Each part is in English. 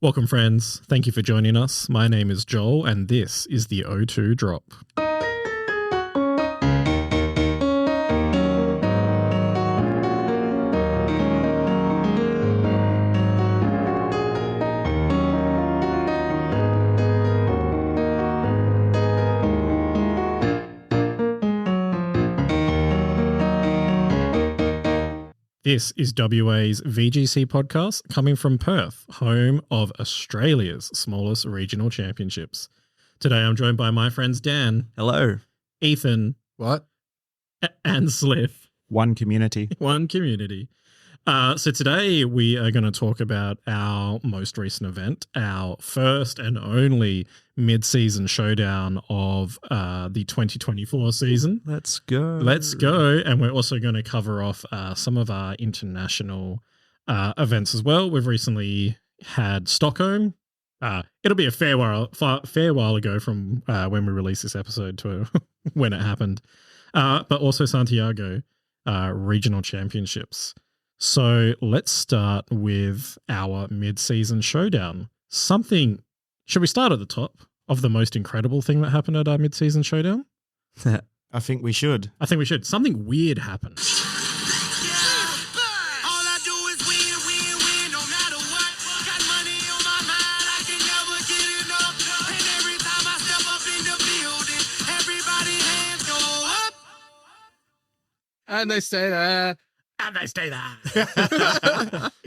Welcome, friends. Thank you for joining us. My name is Joel, and this is the O2 Drop. This is WA's VGC podcast coming from Perth, home of Australia's smallest regional championships. Today I'm joined by my friends Dan. Hello. Ethan. What? And Sliff. One community. One community. So today we are going to talk about our most recent event, our first and only Mid-Season Showdown of the 2024 season. Let's go. Let's go. And we're also going to cover off some of our international events as well. We've recently had Stockholm. It'll be a fair while ago from when we released this episode to when it happened. But also Santiago regional championships. So let's start with our mid-season showdown. Should we start at the top of the most incredible thing that happened at our mid-season showdown? I think we should. Something weird happened. And they stay there.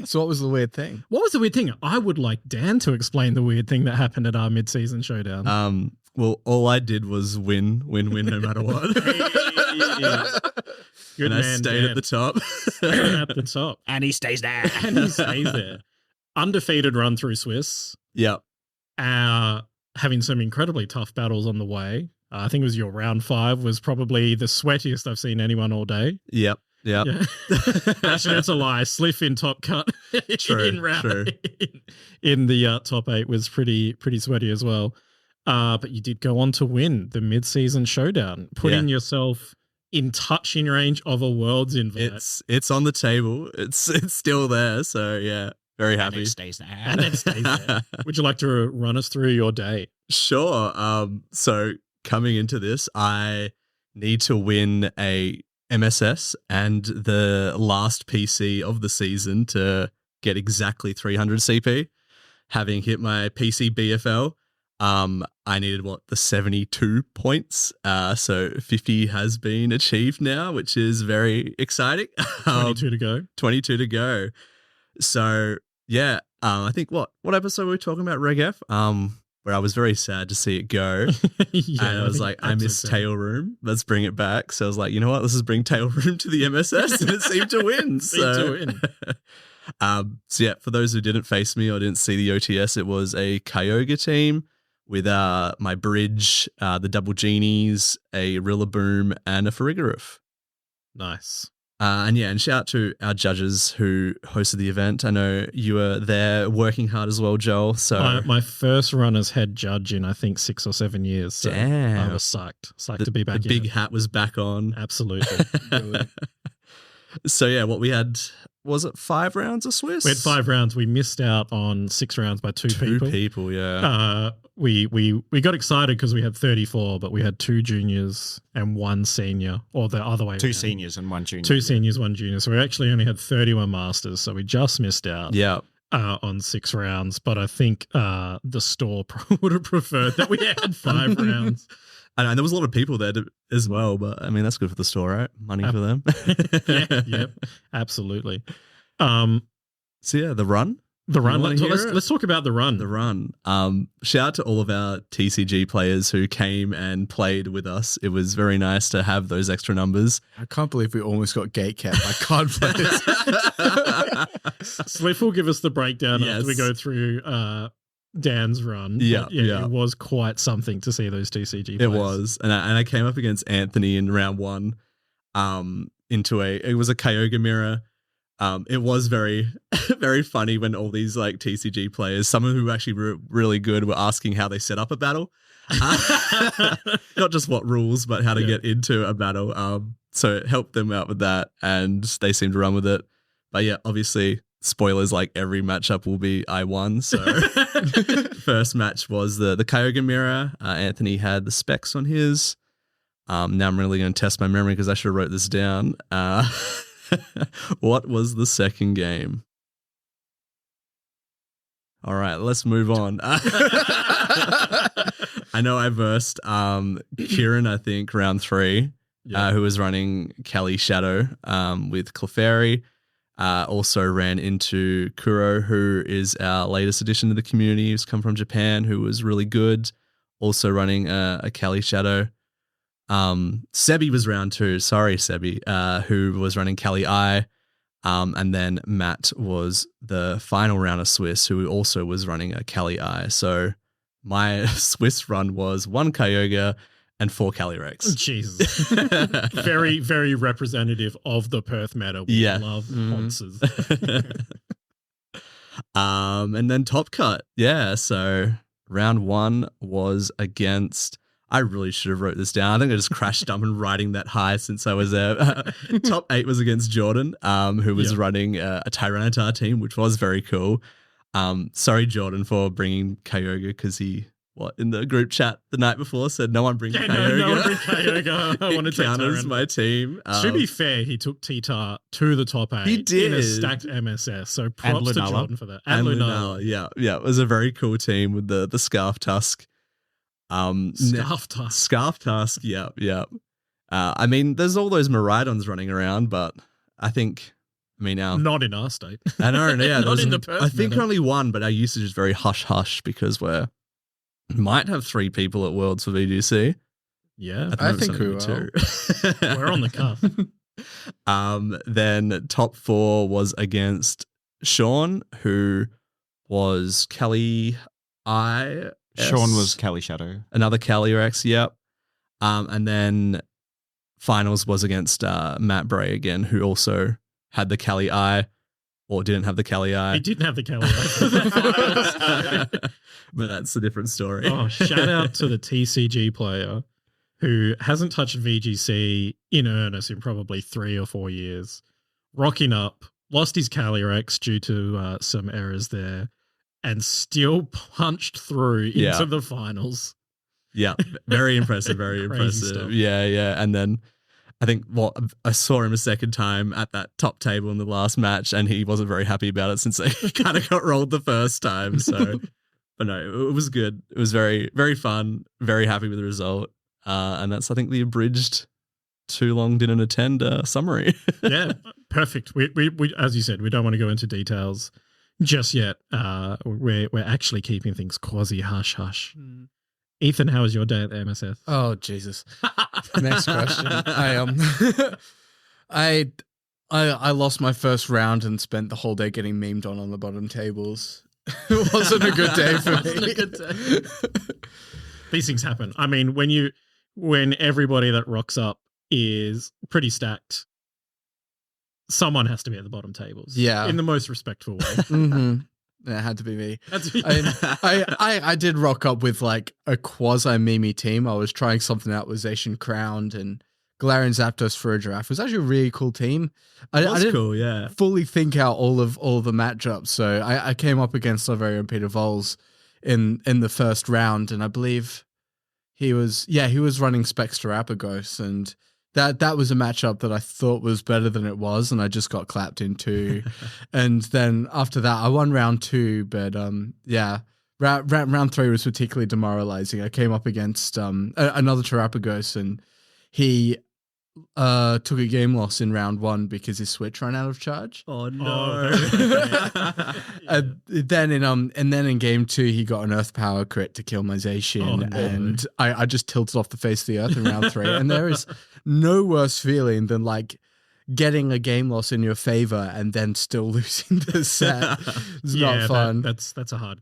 So what was the weird thing? What was the weird thing? I would like Dan to explain the weird thing that happened at our mid-season showdown. Well, all I did was win no matter what. Good and man, I stayed Dan. at the top. At the top. And he stays there. And he stays there. Undefeated run through Swiss. Yep. Having some incredibly tough battles on the way. I think it was your round 5 was probably the sweatiest I've seen anyone all day. Yep. Yeah. Actually, that's a lie. Sliff in top cut in the top 8 was pretty sweaty as well. But you did go on to win the mid-season showdown, putting yourself in touching range of a world's invite. It's on the table. It's still there. So yeah, very happy. And it stays there. And it stays there. Would you like to run us through your day? Sure. So coming into this, I need to win a MSS and the last PC of the season to get exactly 300 CP. Having hit my PC BFL, I needed the 72 points. So 50 has been achieved now, which is very exciting. 22 to go. 22 to go. So yeah, I think what episode were we talking about, Reg F? Where I was very sad to see it go. And I was like, I miss Tail Room. Let's bring it back. So I was like, you know what? Let's just bring Tail Room to the MSS. And it seemed to win. So yeah, for those who didn't face me or didn't see the OTS, it was a Kyogre team with my Bridge, the Double Genies, a Rillaboom, and a Farigiraf. Nice. And shout out to our judges who hosted the event. I know you were there working hard as well, Joel. So my first run as head judge in I think 6 or 7 years. So damn. I was psyched to be back. The big hat was back on. Absolutely. So yeah, what we had, was it 5 rounds of Swiss? We had 5 rounds. We missed out on 6 rounds by 2 people. 2 people, yeah. We got excited because we had 34, but we had 2 juniors and 1 senior, or the other way. 2 seniors and 1 junior. 2 seniors, 1 junior. So we actually only had 31 masters. So we just missed out. Yeah. On 6 rounds, but I think the store would have preferred that we had 5 rounds. And there was a lot of people there as well, but I mean, that's good for the store, right? Money for them. Yep, absolutely. So yeah, the run. Let's talk about the run. The run. Shout out to all of our TCG players who came and played with us. It was very nice to have those extra numbers. I can't believe we almost got gate capped by card players. Sliff will give us the breakdown as we go through Dan's run. Yeah. It was quite something to see those TCG players. It was. And I came up against Anthony in round 1 it was a Kyogre mirror. It was very, very funny when all these like TCG players, some who were actually really good, were asking how they set up a battle. Not just what rules, but how to get into a battle. So it helped them out with that, and they seemed to run with it. But yeah, obviously spoilers, like every matchup will be I won. So first match was the Kyogre mirror. Anthony had the specs on his. Now I'm really going to test my memory because I should have wrote this down. What was the second game? All right, let's move on. I know I versed Kieran, I think, round 3, who was running Kelly Shadow with Clefairy. Also ran into Kuro, who is our latest addition to the community, who's come from Japan, who was really good. Also running a Kelly Shadow. Sebi was round 2. Sorry, Sebi, who was running Kelly Eye. And then Matt was the final round of Swiss, who also was running a Kelly Eye. So my Swiss run was 1 Kyogre and 4 Calyrex. Jesus. Very, very representative of the Perth meta. We love monsters. And then Top Cut. Yeah, so round 1 was against... I really should have wrote this down. I think I just crashed up and writing that high since I was there. Top 8 was against Jordan, who was running a Tyranitar team, which was very cool. Sorry, Jordan, for bringing Kyogre because he, in the group chat the night before said, no one bring Kyogre. No one bring Kyogre. I want to count as my team. To be fair, he took T-Tar to the top 8 he did. in a stacked MSS. So props to Jordan for that. And Lunala. Yeah. It was a very cool team with the Scarf Tusk. Scarf Tusk, yeah. I mean, there's all those Miraidons running around, but I think, not in our state. I know, yeah. Not in the Perth I think meta. only 1, but our usage is very hush because we might have 3 people at Worlds for VGC. Yeah, I think we will. We're on the cuff. Then top 4 was against Sean, who was Kelly I. Sean was Kelly Shadow. Another Calyrex, yep. And then finals was against Matt Bray again, who also had the Kelly Eye, or didn't have the Kelly Eye. He didn't have the Kelly Eye. But that's a different story. Oh, shout out to the TCG player who hasn't touched VGC in earnest in probably 3 or 4 years. Rocking up, lost his Calyrex due to some errors there, and still punched through into the finals. Yeah, very impressive, very impressive. Stuff. Yeah. And then I think I saw him a second time at that top table in the last match, and he wasn't very happy about it since they kind of got rolled the first time. So, but no, it was good. It was very, very fun. Very happy with the result. And that's, I think, the abridged too long didn't attend summary. Yeah, perfect. We as you said, we don't want to go into details just yet. We're actually keeping things quasi hush hush. Ethan, how was your day at the MSS? Oh Jesus! Next question. I lost my first round and spent the whole day getting memed on the bottom tables. It wasn't a good day for me. These things happen. I mean, when everybody that rocks up is pretty stacked, someone has to be at the bottom tables. Yeah. In the most respectful way. Mm-hmm. It had to be me. I did rock up with like a quasi-meme team. I was trying something out with Zacian Crowned and Galarian Zapdos for a Giraffe. It was actually a really cool team. I didn't fully think out all of the matchups. So I came up against our very own Peter Vols in the first round, and I believe he was running Spectre Apagos, and that was a matchup that I thought was better than it was, and I just got clapped into. And then after that, I won round 2, but round 3 was particularly demoralizing. I came up against another Terapagos, and he took a game loss in round 1 because his Switch ran out of charge. Oh no! And then in game 2, he got an Earth Power crit to kill my Zacian, and I just tilted off the face of the earth in round 3. And there is no worse feeling than like getting a game loss in your favor and then still losing the set. It's not fun. That's a hard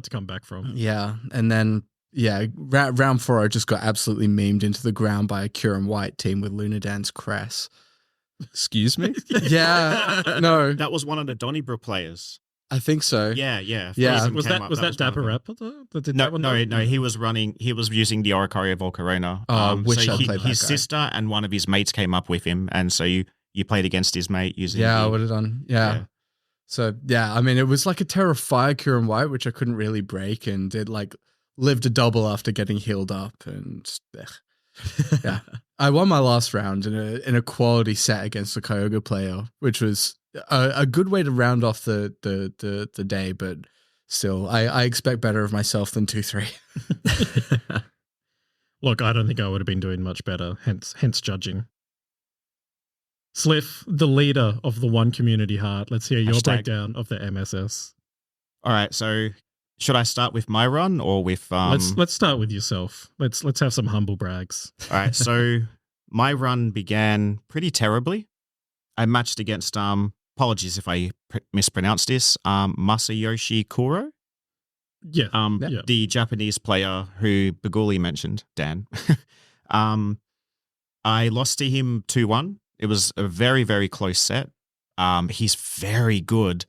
to come back from. Yeah, and then. Yeah, round 4, I just got absolutely memed into the ground by a Kieran White team with Lunadan's Cress. Excuse me? Yeah, no. That was one of the Donnybrook players. I think so. Yeah. Was that Dapper Raptor that did that one? No, he was using the Oricorio Volcarona. I wish I played that his guy. sister and one of his mates came up with him, and so you played against his mate using I would have done. Yeah. So, yeah, I mean, it was like a Terra Fire Kieran White, which I couldn't really break, and it like lived a double after getting healed up. And yeah, I won my last round in a quality set against the Kyogre player, which was a good way to round off the day. But still, I expect better of myself than 2-3. Look, I don't think I would have been doing much better, hence judging. Sliff, the leader of the One Community Heart. Let's hear your breakdown of the MSS. All right, so should I start with my run or with Let's start with yourself. Let's have some humble brags. All right, so my run began pretty terribly. I matched against apologies if I mispronounced this, Masayoshi Kuro. Yeah. The Japanese player who Baguli mentioned, Dan. I lost to him 2-1. It was a very, very close set. He's very good.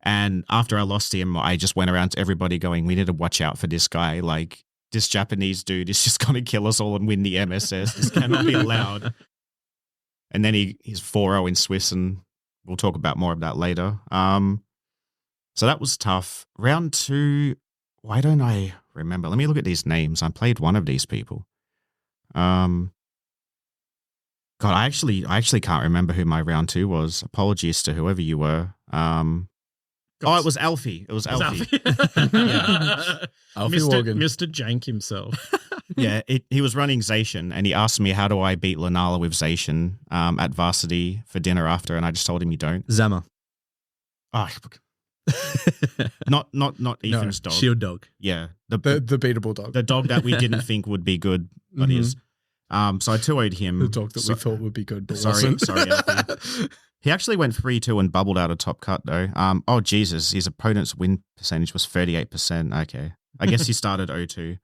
And after I lost him, I just went around to everybody going, we need to watch out for this guy. Like, this Japanese dude is just going to kill us all and win the MSS. This cannot be allowed. And then he's 4-0 in Swiss, and we'll talk about more of that later. So that was tough. Round 2, why don't I remember? Let me look at these names. I played one of these people. God, I actually can't remember who my round 2 was. Apologies to whoever you were. It was Alfie. It was Alfie. Alfie Morgan. Mr. Jank himself. Yeah, he was running Zacian, and he asked me, how do I beat Lunala with Zacian at Varsity for dinner after, and I just told him you don't. Zama. Oh, not Ethan's dog. Shield dog. Yeah. The beatable dog. The dog that we didn't think would be good, but is. So I 2-0'd him. The dog that we thought would be good, but sorry, Alfie. He actually went 3-2 and bubbled out a top cut, though. Oh, Jesus. His opponent's win percentage was 38%. Okay. I guess he started 0-2.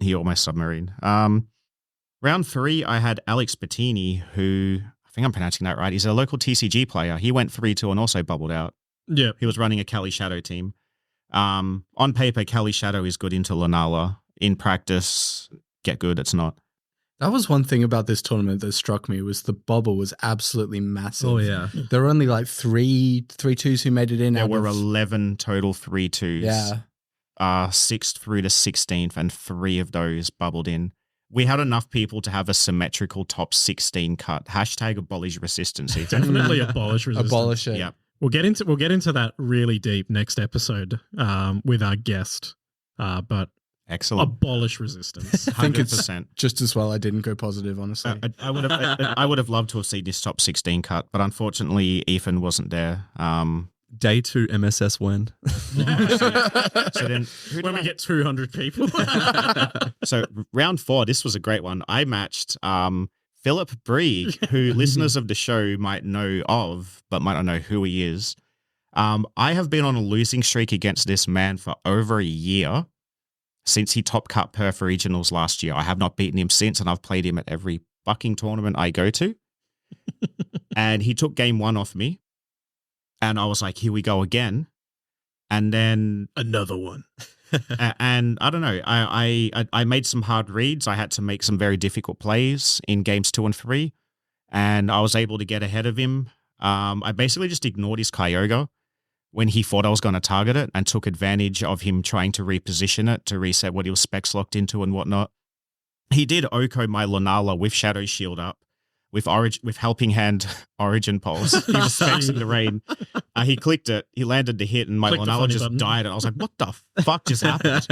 He almost submarine. Round 3, I had Alex Bettini, who, I think I'm pronouncing that right. He's a local TCG player. He went 3-2 and also bubbled out. Yeah. He was running a Kali Shadow team. On paper, Kali Shadow is good into Lunala. In practice, get good, it's not. That was one thing about this tournament that struck me, was the bubble was absolutely massive. Oh, yeah. There were only like three twos who made it in. There were 11 total 3-2s. Yeah. 6th through to 16th, and 3 of those bubbled in. We had enough people to have a symmetrical top 16 cut. # abolish resistance. Definitely abolish resistance. Abolish it. Yeah. We'll get into that really deep next episode with our guest. But excellent. Abolish resistance. I think 100%. it's just as well I didn't go positive, honestly. I would have loved to have seen this top 16 cut, but unfortunately Ethan wasn't there. Day 2 MSS win. So then when we get 200 people. So round 4, this was a great one. I matched Philip Brieg, who listeners of the show might know of, but might not know who he is. I have been on a losing streak against this man for over a year. Since he top cut Perth Regionals last year. I have not beaten him since, and I've played him at every fucking tournament I go to. And he took game 1 off me. And I was like, here we go again. And then another one. And I don't know. I made some hard reads. I had to make some very difficult plays in games 2 and 3. And I was able to get ahead of him. I basically just ignored his Kyogre when he thought I was going to target it, and took advantage of him trying to reposition it to reset what he was specs locked into and whatnot. He did Oko my Lunala with Shadow Shield up, with Helping Hand Origin Pulse. He was specs in the rain. He clicked it, he landed the hit, and my Lunala just died. And I was like, what the fuck just happened?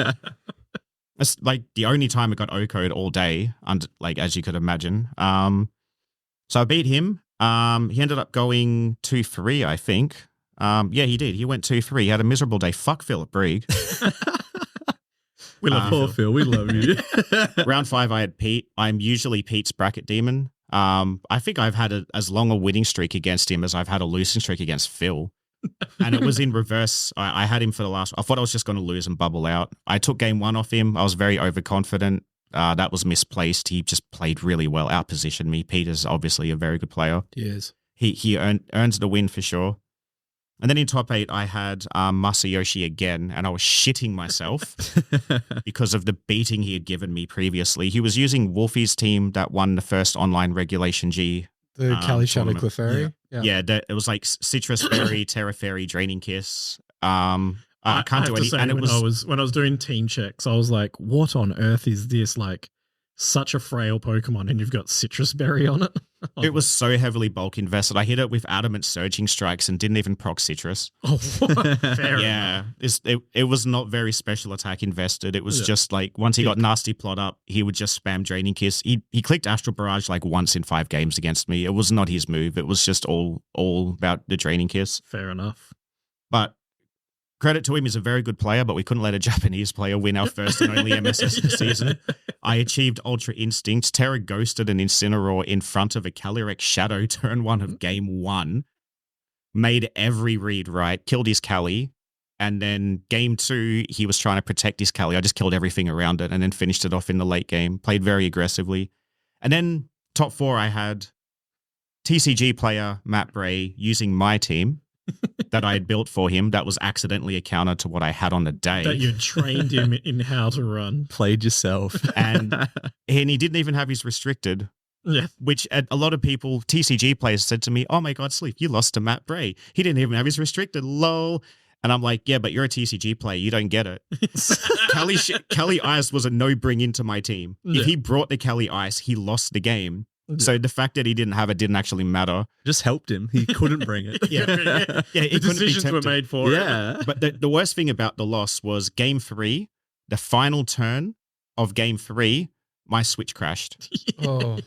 That's like the only time it got Oko'd all day, like as you could imagine. So I beat him. He ended up going 2-3, I think. Yeah, he did. He went 2-3. He had a miserable day. Fuck Philip Brieg. We love Phil. We love you. Round 5, I had Pete. I'm usually Pete's bracket demon. I think I've had as long a winning streak against him as I've had a losing streak against Phil. And it was in reverse. I had him for the last. I thought I was just going to lose and bubble out. I took game 1 off him. I was very overconfident. That was misplaced. He just played really well, outpositioned me. Pete is obviously a very good player. He is. He earns the win for sure. And then in top 8, I had Masayoshi again, and I was shitting myself because of the beating he had given me previously. He was using Wolfie's team that won the first online Regulation G. The Kali Shadow tournament. Clefairy. Yeah, it was like Citrus Berry, Terra Fairy, Draining Kiss. I can't do any. And when I was doing team checks, I was like, "What on earth is this? Like, such a frail Pokemon, and you've got Citrus Berry on it." It was so heavily bulk invested. I hit it with Adamant Surging Strikes and didn't even proc Citrus. Oh, fair yeah. It was not very special attack invested. It was just like, once he got Nasty Plot up, he would just spam Draining Kiss. He clicked Astral Barrage like once in 5 games against me. It was not his move. It was just all about the Draining Kiss. Fair enough. But credit to him, he's a very good player, but we couldn't let a Japanese player win our first and only MSS this season. I achieved Ultra Instinct, Terra Ghosted an Incineroar in front of a Calyrex Shadow turn 1 of game 1, made every read right, killed his Cali, and then game 2, he was trying to protect his Cali. I just killed everything around it and then finished it off in the late game, played very aggressively. And then top 4, I had TCG player Matt Bray using my team that I had built for him that was accidentally a counter to what I had on the day. That you trained him in how to run. Played yourself. And he didn't even have his restricted. Yeah. Which a lot of people, TCG players, said to me, "Oh my God, Sleep, you lost to Matt Bray. He didn't even have his restricted, lol." And I'm like, yeah, but you're a TCG player. You don't get it. Kelly Ice was a no-bring into my team. Yeah. If he brought the Kelly Ice, he lost the game. So the fact that he didn't have it didn't actually matter. Just helped him. He couldn't bring it. Yeah, the decisions were made for it. But the worst thing about the loss was game 3, the final turn of game 3, my Switch crashed. Oh.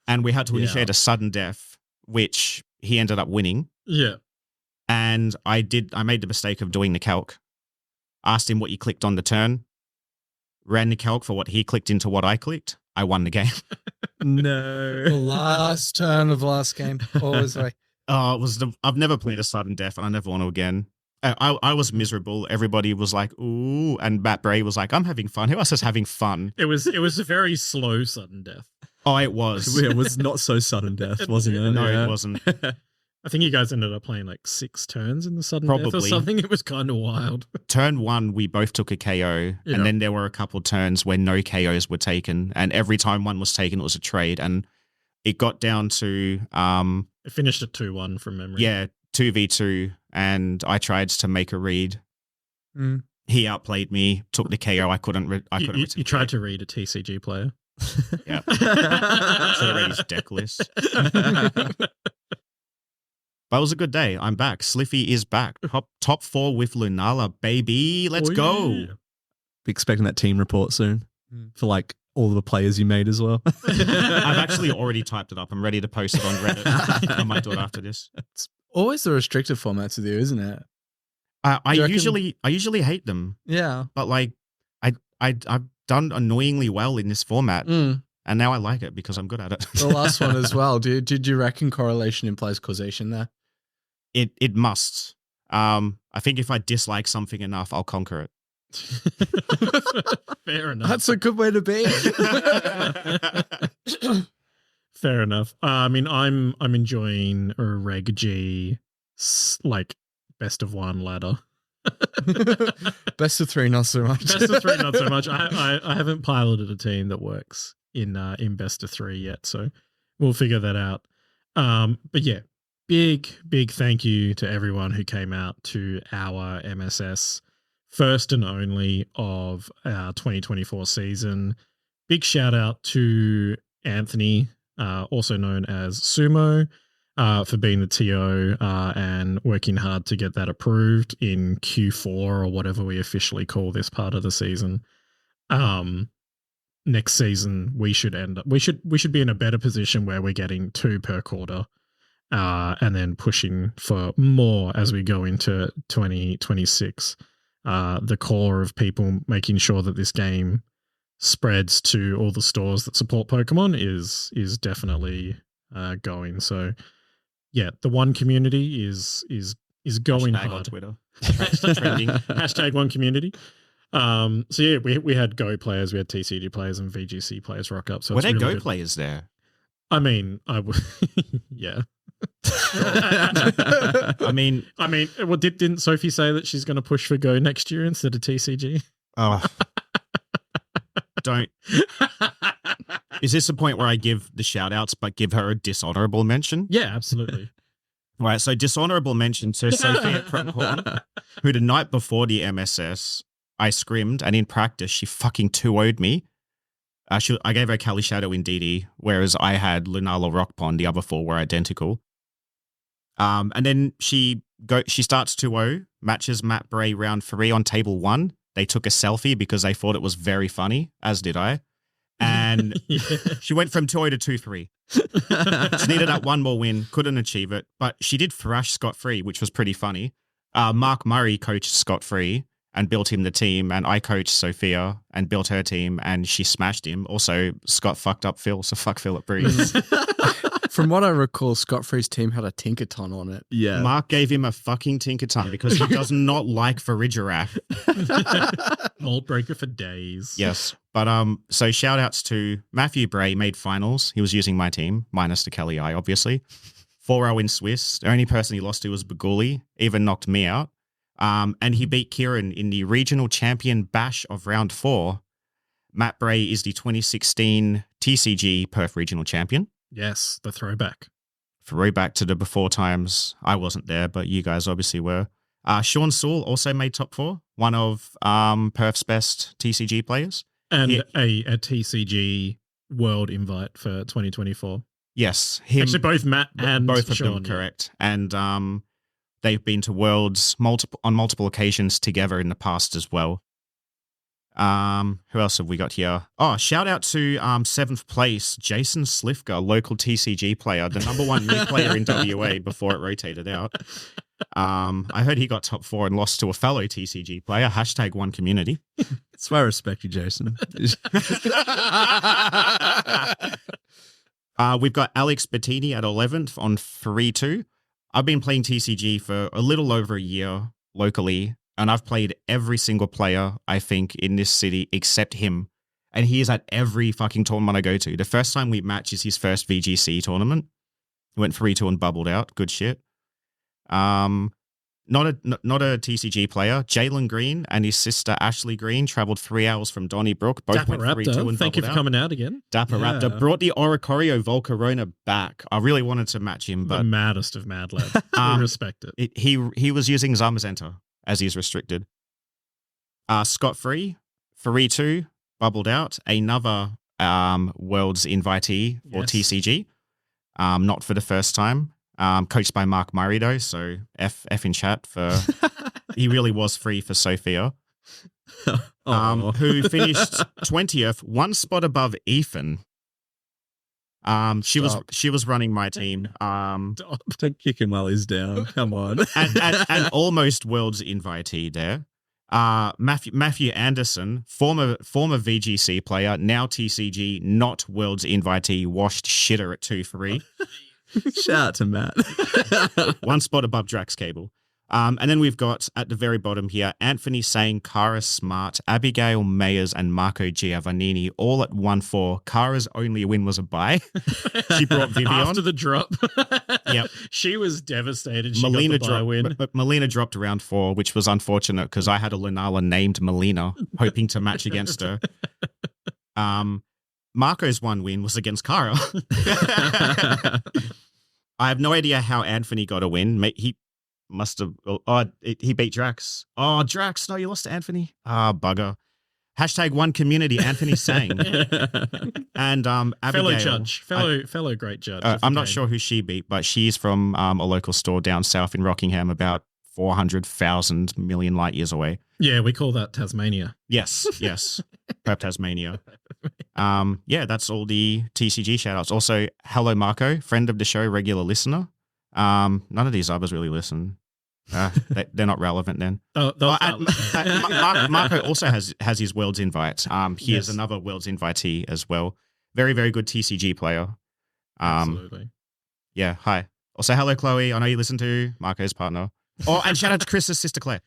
And we had to initiate a sudden death, which he ended up winning. Yeah. And I made the mistake of doing the calc. Asked him what he clicked on the turn. Ran the calc for what he clicked into what I clicked. I won the game. No. The last turn of the last game. Always like. Oh, I've never played a sudden death and I never want to again. I was miserable. Everybody was like, ooh. And Matt Bray was like, I'm having fun. Who else is having fun? It was a very slow sudden death. Oh, it was. It was not so sudden death, wasn't it? No, it wasn't. I think you guys ended up playing like 6 turns in the sudden death or Probably. something. It was kind of wild. Turn 1, we both took a KO. Yeah. And then there were a couple turns where no KOs were taken. And every time one was taken, it was a trade. And it got down to... It finished at 2-1 from memory. Yeah, 2v2. And I tried to make a read. Mm. He outplayed me, took the KO. I couldn't You tried to read a TCG player. Yeah. Should have read his deck list. But it was a good day. I'm back. Sliffy is back. Top 4 with Lunala, baby. Let's go. Yeah. Be expecting that team report soon for like all the players you made as well. I've actually already typed it up. I'm ready to post it on Reddit. I might do it after this. It's always the restricted format to do, isn't it? I usually hate them, Yeah. but like I've done annoyingly well in this format, Mm. and now I like it because I'm good at it. The last one as well. Did you reckon correlation implies causation there? It must. I think if I dislike something enough, I'll conquer it. Fair enough. That's a good way to be. Fair enough. I mean, I'm enjoying a Reg G like best of 1 ladder. Best of 3, not so much. Best of 3, not so much. I haven't piloted a team that works in best of 3 yet, so we'll figure that out. But yeah, big thank you to everyone who came out to our MSS first and only of our 2024 season. Big shout out to Anthony, also known as Sumo, for being the TO and working hard to get that approved in Q4 or whatever we officially call this part of the season. Next season we should be in a better position where we're getting 2 per quarter, and then pushing for more as we go into 2026. The core of people making sure that this game spreads to all the stores that support Pokemon is definitely going. So yeah, the one community is going Hashtag hard. on Twitter. Hashtag trending. Hashtag one community. So yeah, we had Go players, we had TCG players, and VGC players rock up. So Were it's there really Go good. players there? I mean, yeah. I mean, well, didn't Sophie say that she's going to push for Go next year instead of TCG? oh, don't. Is this a point where I give the shout outs but give her a dishonorable mention? Yeah, absolutely. Right, so dishonorable mention to Sophia Prepcorn, who the night before the MSS, I scrimmed, and in practice, she fucking 2-0'd me. I gave her Kali Shadow in DD, whereas I had Lunala Rock Pond. The other 4 were identical. And then she starts 2-0, matches Matt Bray round 3 on table 1. They took a selfie because they thought it was very funny, as did I. And she went from 2-0 to 2-3. She needed that one more win, couldn't achieve it, but she did thrash scot-free, which was pretty funny. Mark Murray coached scot-free and built him the team, and I coached Sophia and built her team, and she smashed him. Also, Scott fucked up Phil, so fuck Phil at Breeze. From what I recall, Scott Free's team had a Tinkerton on it. Yeah. Mark gave him a fucking Tinkerton because he does not like Farigiraf. Mold breaker for days. Yes. But so shout outs to Matthew Bray, made finals. He was using my team, minus the Kelly I, obviously. 4-0 in Swiss. The only person he lost to was Baguli, even knocked me out. And he beat Kieran in the regional champion bash of round 4. Matt Bray is the 2016 TCG Perth regional champion. Yes, the throwback. Throwback to the before times. I wasn't there, but you guys obviously were. Sean Sewell also made top 4, one of Perth's best TCG players. And a TCG world invite for 2024. Yes. Actually, both Matt and both of Sean, them, correct. And they've been to Worlds on multiple occasions together in the past as well. Who else have we got here? Oh, shout out to 7th place, Jason Slifka, local TCG player, the number 1 new player in WA before it rotated out. I heard he got top 4 and lost to a fellow TCG player, #1community. That's why I respect you, Jason. We've got Alex Bettini at 11th on 3-2. I've been playing TCG for a little over a year locally, and I've played every single player, I think, in this city except him. And he is at every fucking tournament I go to. The first time we match is his first VGC tournament. He went 3-2 and bubbled out. Good shit. Not a TCG player. Jalen Green and his sister Ashley Green traveled 3 hours from Donnybrook. Both Dapper went 3-2 Raptor, and thank you for bubbled out. coming out again. Dapper Raptor brought the Oricorio Volcarona back. I really wanted to match him, The but maddest of mad lads. We respect it. he was using Zamazenta as he's restricted. Scott Free, 3-2, bubbled out. Another Worlds invitee for TCG. Not for the first time. Coached by Mark Murray though, so F in chat for he really was free for Sophia. Who finished 20th, 1 spot above Ethan. She was running my team. Don't kick him while he's down. Come on. and almost Worlds invitee there. Matthew Anderson, former VGC player, now TCG, not Worlds invitee, washed shitter at 2-3. Shout out to Matt. 1 spot above Drax Cable. And then we've got at the very bottom here, Anthony Sane, Cara Smart, Abigail Mayers, and Marco Giovannini, all at 1-4. Cara's only win was a bye. She brought Vivian. After the drop. Yep. She was devastated. She Melina got the bye win. But Melina dropped round 4, which was unfortunate because I had a Lunala named Melina, hoping to match against her. Marco's 1 win was against Cara. I have no idea how Anthony got a win. He must have. He beat Drax. Oh, Drax! No, you lost to Anthony. Bugger. #1community. Anthony sang. And Abigail, fellow great judge. I'm not sure who she beat, but she's from a local store down south in Rockingham, about 400,000 million light years away. Yeah, we call that Tasmania. Yes. Perth Tasmania. That's all the TCG shoutouts. Also, hello Marco, friend of the show, regular listener. None of these others really listen. They're not relevant then. Marco also has his Worlds invite. He is another Worlds invitee as well. Very, very good TCG player. Absolutely. Yeah, hi. Also, hello Chloe. I know you listen to Marco's partner. Oh, and shout out to Chris's sister Claire.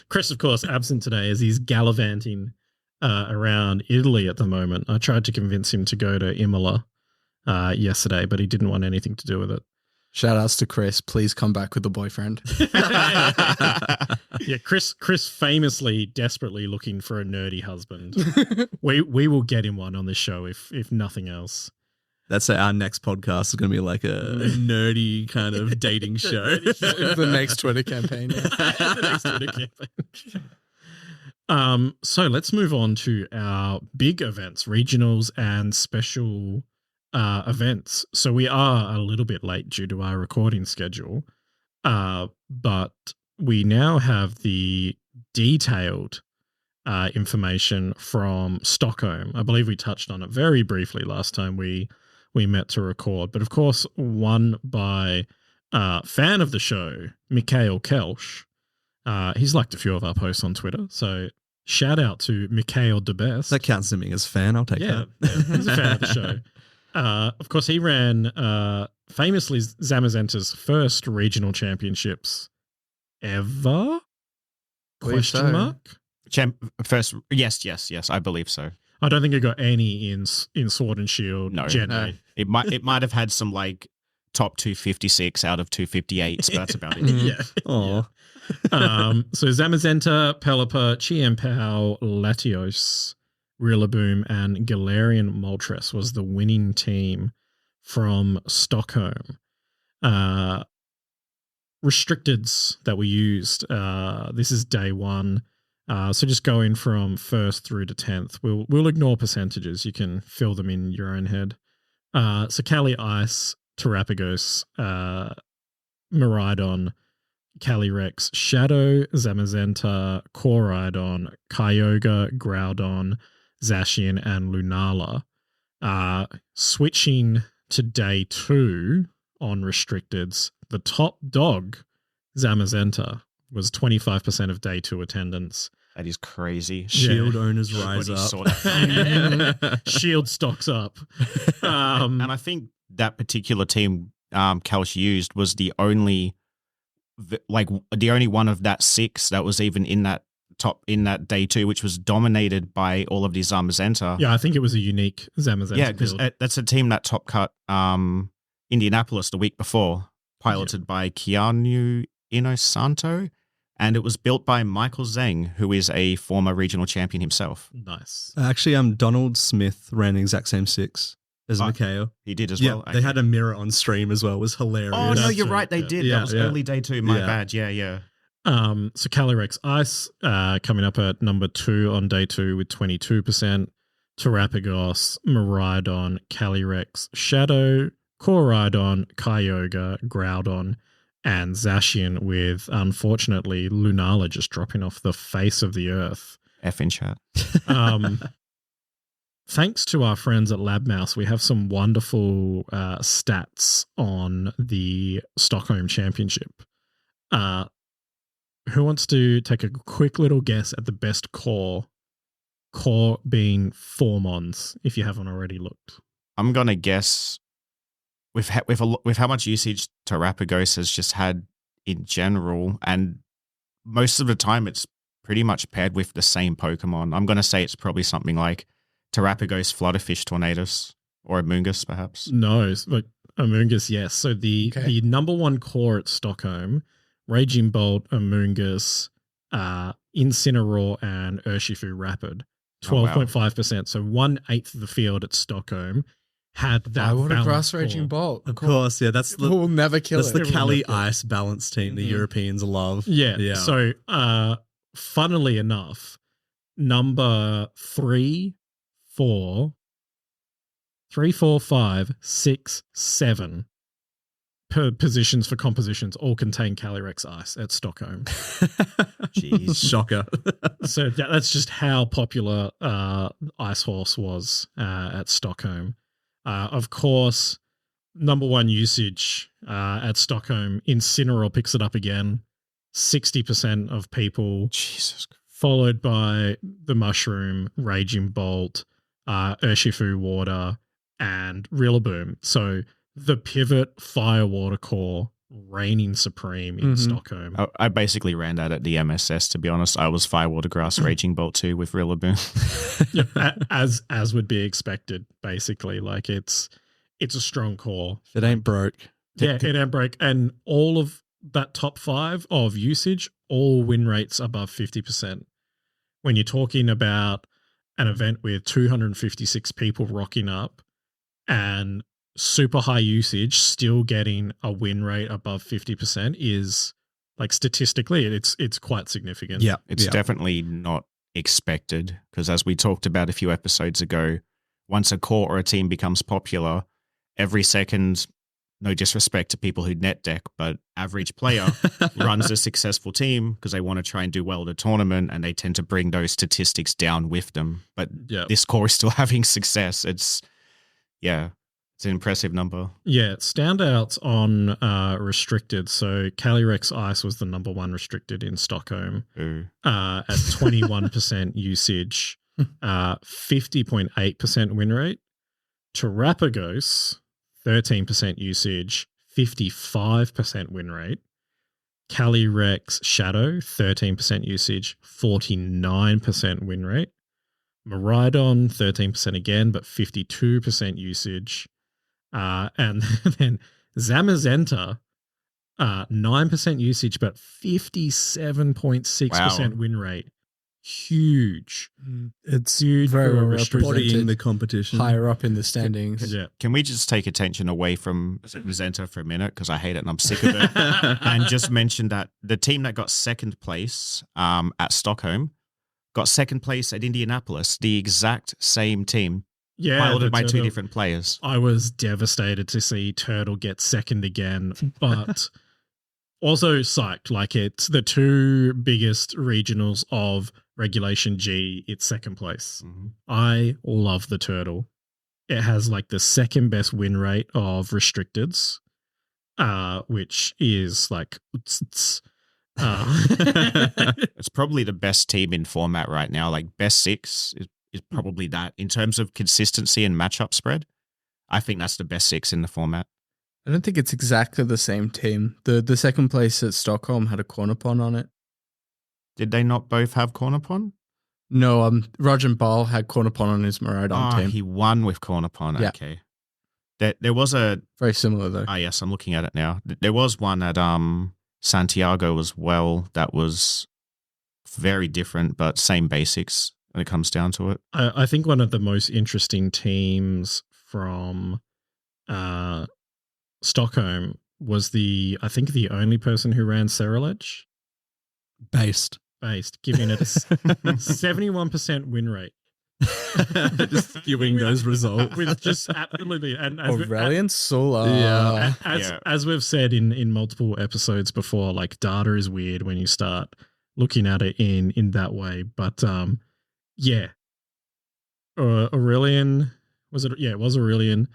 Chris, of course, absent today as he's gallivanting around Italy at the moment. I tried to convince him to go to Imola yesterday, but he didn't want anything to do with it. Shout outs to Chris. Please come back with a boyfriend. Yeah, Chris famously desperately looking for a nerdy husband. We will get him one on this show if nothing else. That's our next podcast is going to be like a nerdy kind of dating show. The next Twitter campaign. The next Twitter campaign. So let's move on to our big events, regionals and special events. So we are a little bit late due to our recording schedule, but we now have the detailed information from Stockholm. I believe we touched on it very briefly last time we met to record, but of course won by fan of the show, Mikhail Kelsch. He's liked a few of our posts on Twitter, so shout out to Mikhail the best. That counts to me as fan. I'll take that. Yeah, he's a fan of the show. Of course, he ran famously Zamazenta's first regional championships ever? Question mark? First, yes, I believe so. I don't think it got any in Sword and Shield. No, Gen A. It might have had some like top 256 out of 258s, but that's about it. Yeah. Oh. So Zamazenta, Pelipper, Chiempao, Latios, Rillaboom, and Galarian Moltres was the winning team from Stockholm. Restricteds that we used. This is day one. So just going from first through to 10th. We'll ignore percentages. You can fill them in your own head. So Cali Ice, Terapagos, Miraidon, Calyrex, Shadow, Zamazenta, Koraidon, Kyogre, Groudon, Zacian, and Lunala. Switching to day 2 on restricteds, the top dog, Zamazenta, was 25% of day 2 attendance. That is crazy. Shield owners rise up. Shield stocks up. And I think that particular team Kelsch used was the only one of that 6 that was even in that day 2, which was dominated by all of the Zamazenta. Yeah, I think it was a unique Zamazenta. Yeah, because that's a team that top cut Indianapolis the week before, piloted by Keanu Inosanto. And it was built by Michael Zhang, who is a former regional champion himself. Nice. Actually, Donald Smith ran the exact same 6 as Mikhail. He did as well. They had a mirror on stream as well. It was hilarious. Oh, no, you're right. They did. That was early day 2. My bad. Yeah. So Calyrex Ice coming up at number 2 on day 2 with 22%. Terapagos, Miraidon, Calyrex, Shadow, Koraidon, Kyogre, Groudon, and Zacian, with, unfortunately, Lunala just dropping off the face of the earth. F in chat. Thanks to our friends at LabMouse, we have some wonderful stats on the Stockholm Championship. Who wants to take a quick little guess at the best core? Core being 4 mons, if you haven't already looked. I'm going to guess with how much usage Terapagos has just had in general, and most of the time it's pretty much paired with the same Pokemon. I'm going to say it's probably something like Terapagos, Flutterfish, Tornadus, or Amoonguss, perhaps. No, but Amoonguss, yes. So the number 1 core at Stockholm, Raging Bolt, Amoonguss, Incineroar, and Urshifu Rapid, 12.5%. So 1/8 of the field at Stockholm had that. I would have balanced Grass Raging Bolt. Of course, yeah. That's People will never kill that's it. the Cali Ice balance team the Europeans love. Yeah. So, funnily enough, number 3, 4, 5, 6, 7 per positions for compositions all contain Calyrex Ice at Stockholm. Jeez, shocker. So that's just how popular Ice Horse was at Stockholm. Of course, number 1 usage at Stockholm, Incineroar picks it up again. 60% of people. Jesus. Followed by the Mushroom, Raging Bolt, Urshifu Water, and Rillaboom. So the pivot Fire Water core reigning supreme in Stockholm. I basically ran that at the MSS, to be honest. I was Fire Water Grass Raging Bolt 2 with Rillaboom. as would be expected, basically. Like it's a strong core. If it ain't broke. Yeah, it ain't broke. And all of that top 5 of usage, all win rates above 50%. When you're talking about an event with 256 people rocking up and super high usage, still getting a win rate above 50% is like statistically, it's quite significant. Yeah. It's definitely not expected because as we talked about a few episodes ago, once a core or a team becomes popular, every second, no disrespect to people who net deck, but average player runs a successful team because they want to try and do well at a tournament and they tend to bring those statistics down with them. But this core is still having success. It's an impressive number. Yeah, standouts on restricted. So Calyrex Ice was the number one restricted in Stockholm at 21% usage, 50.8% win rate. Terrapagos, 13% usage, 55% win rate. Calyrex Shadow, 13% usage, 49% win rate. Maridon, 13% again, but 52% usage. And then Zamazenta, 9% usage, but 57.6% win rate. Huge. It's huge, very well Bodying represented the competition. higher up in the standings. Yeah. Can we just take attention away from Zamazenta for a minute because I hate it and I'm sick of it, and just mention that the team that got second place at Stockholm got second place at Indianapolis, the exact same team. Yeah, piloted by two different players. I was devastated to see Turtle get second again, but also psyched. Like, it's the two biggest regionals of Regulation G. It's second place. Mm-hmm. I love the Turtle. It has like the second best win rate of restricteds, which is like it's probably the best team in format right now. Like best six is probably that in terms of consistency and matchup spread. I think that's the best six in the format. I don't think it's exactly the same team. The second place at Stockholm had a Cornerpon on it. Did they not both have Cornerpon? No, Rajan Bal had Cornerpon on his Maridon team. He won with Cornerpon. Yeah. Okay. There was a very similar though. Yes, I'm looking at it now. There was one at Santiago as well that was very different, but same basics when it comes down to it. I think one of the most interesting teams from Stockholm was the only person who ran Cerulege. Based, giving it a 71% win rate. Just spewing those results with just absolutely and Aurelian Solar. As we've said in multiple episodes before, like data is weird when you start looking at it in that way. But Aurelian was it? Yeah, it was Aurelian.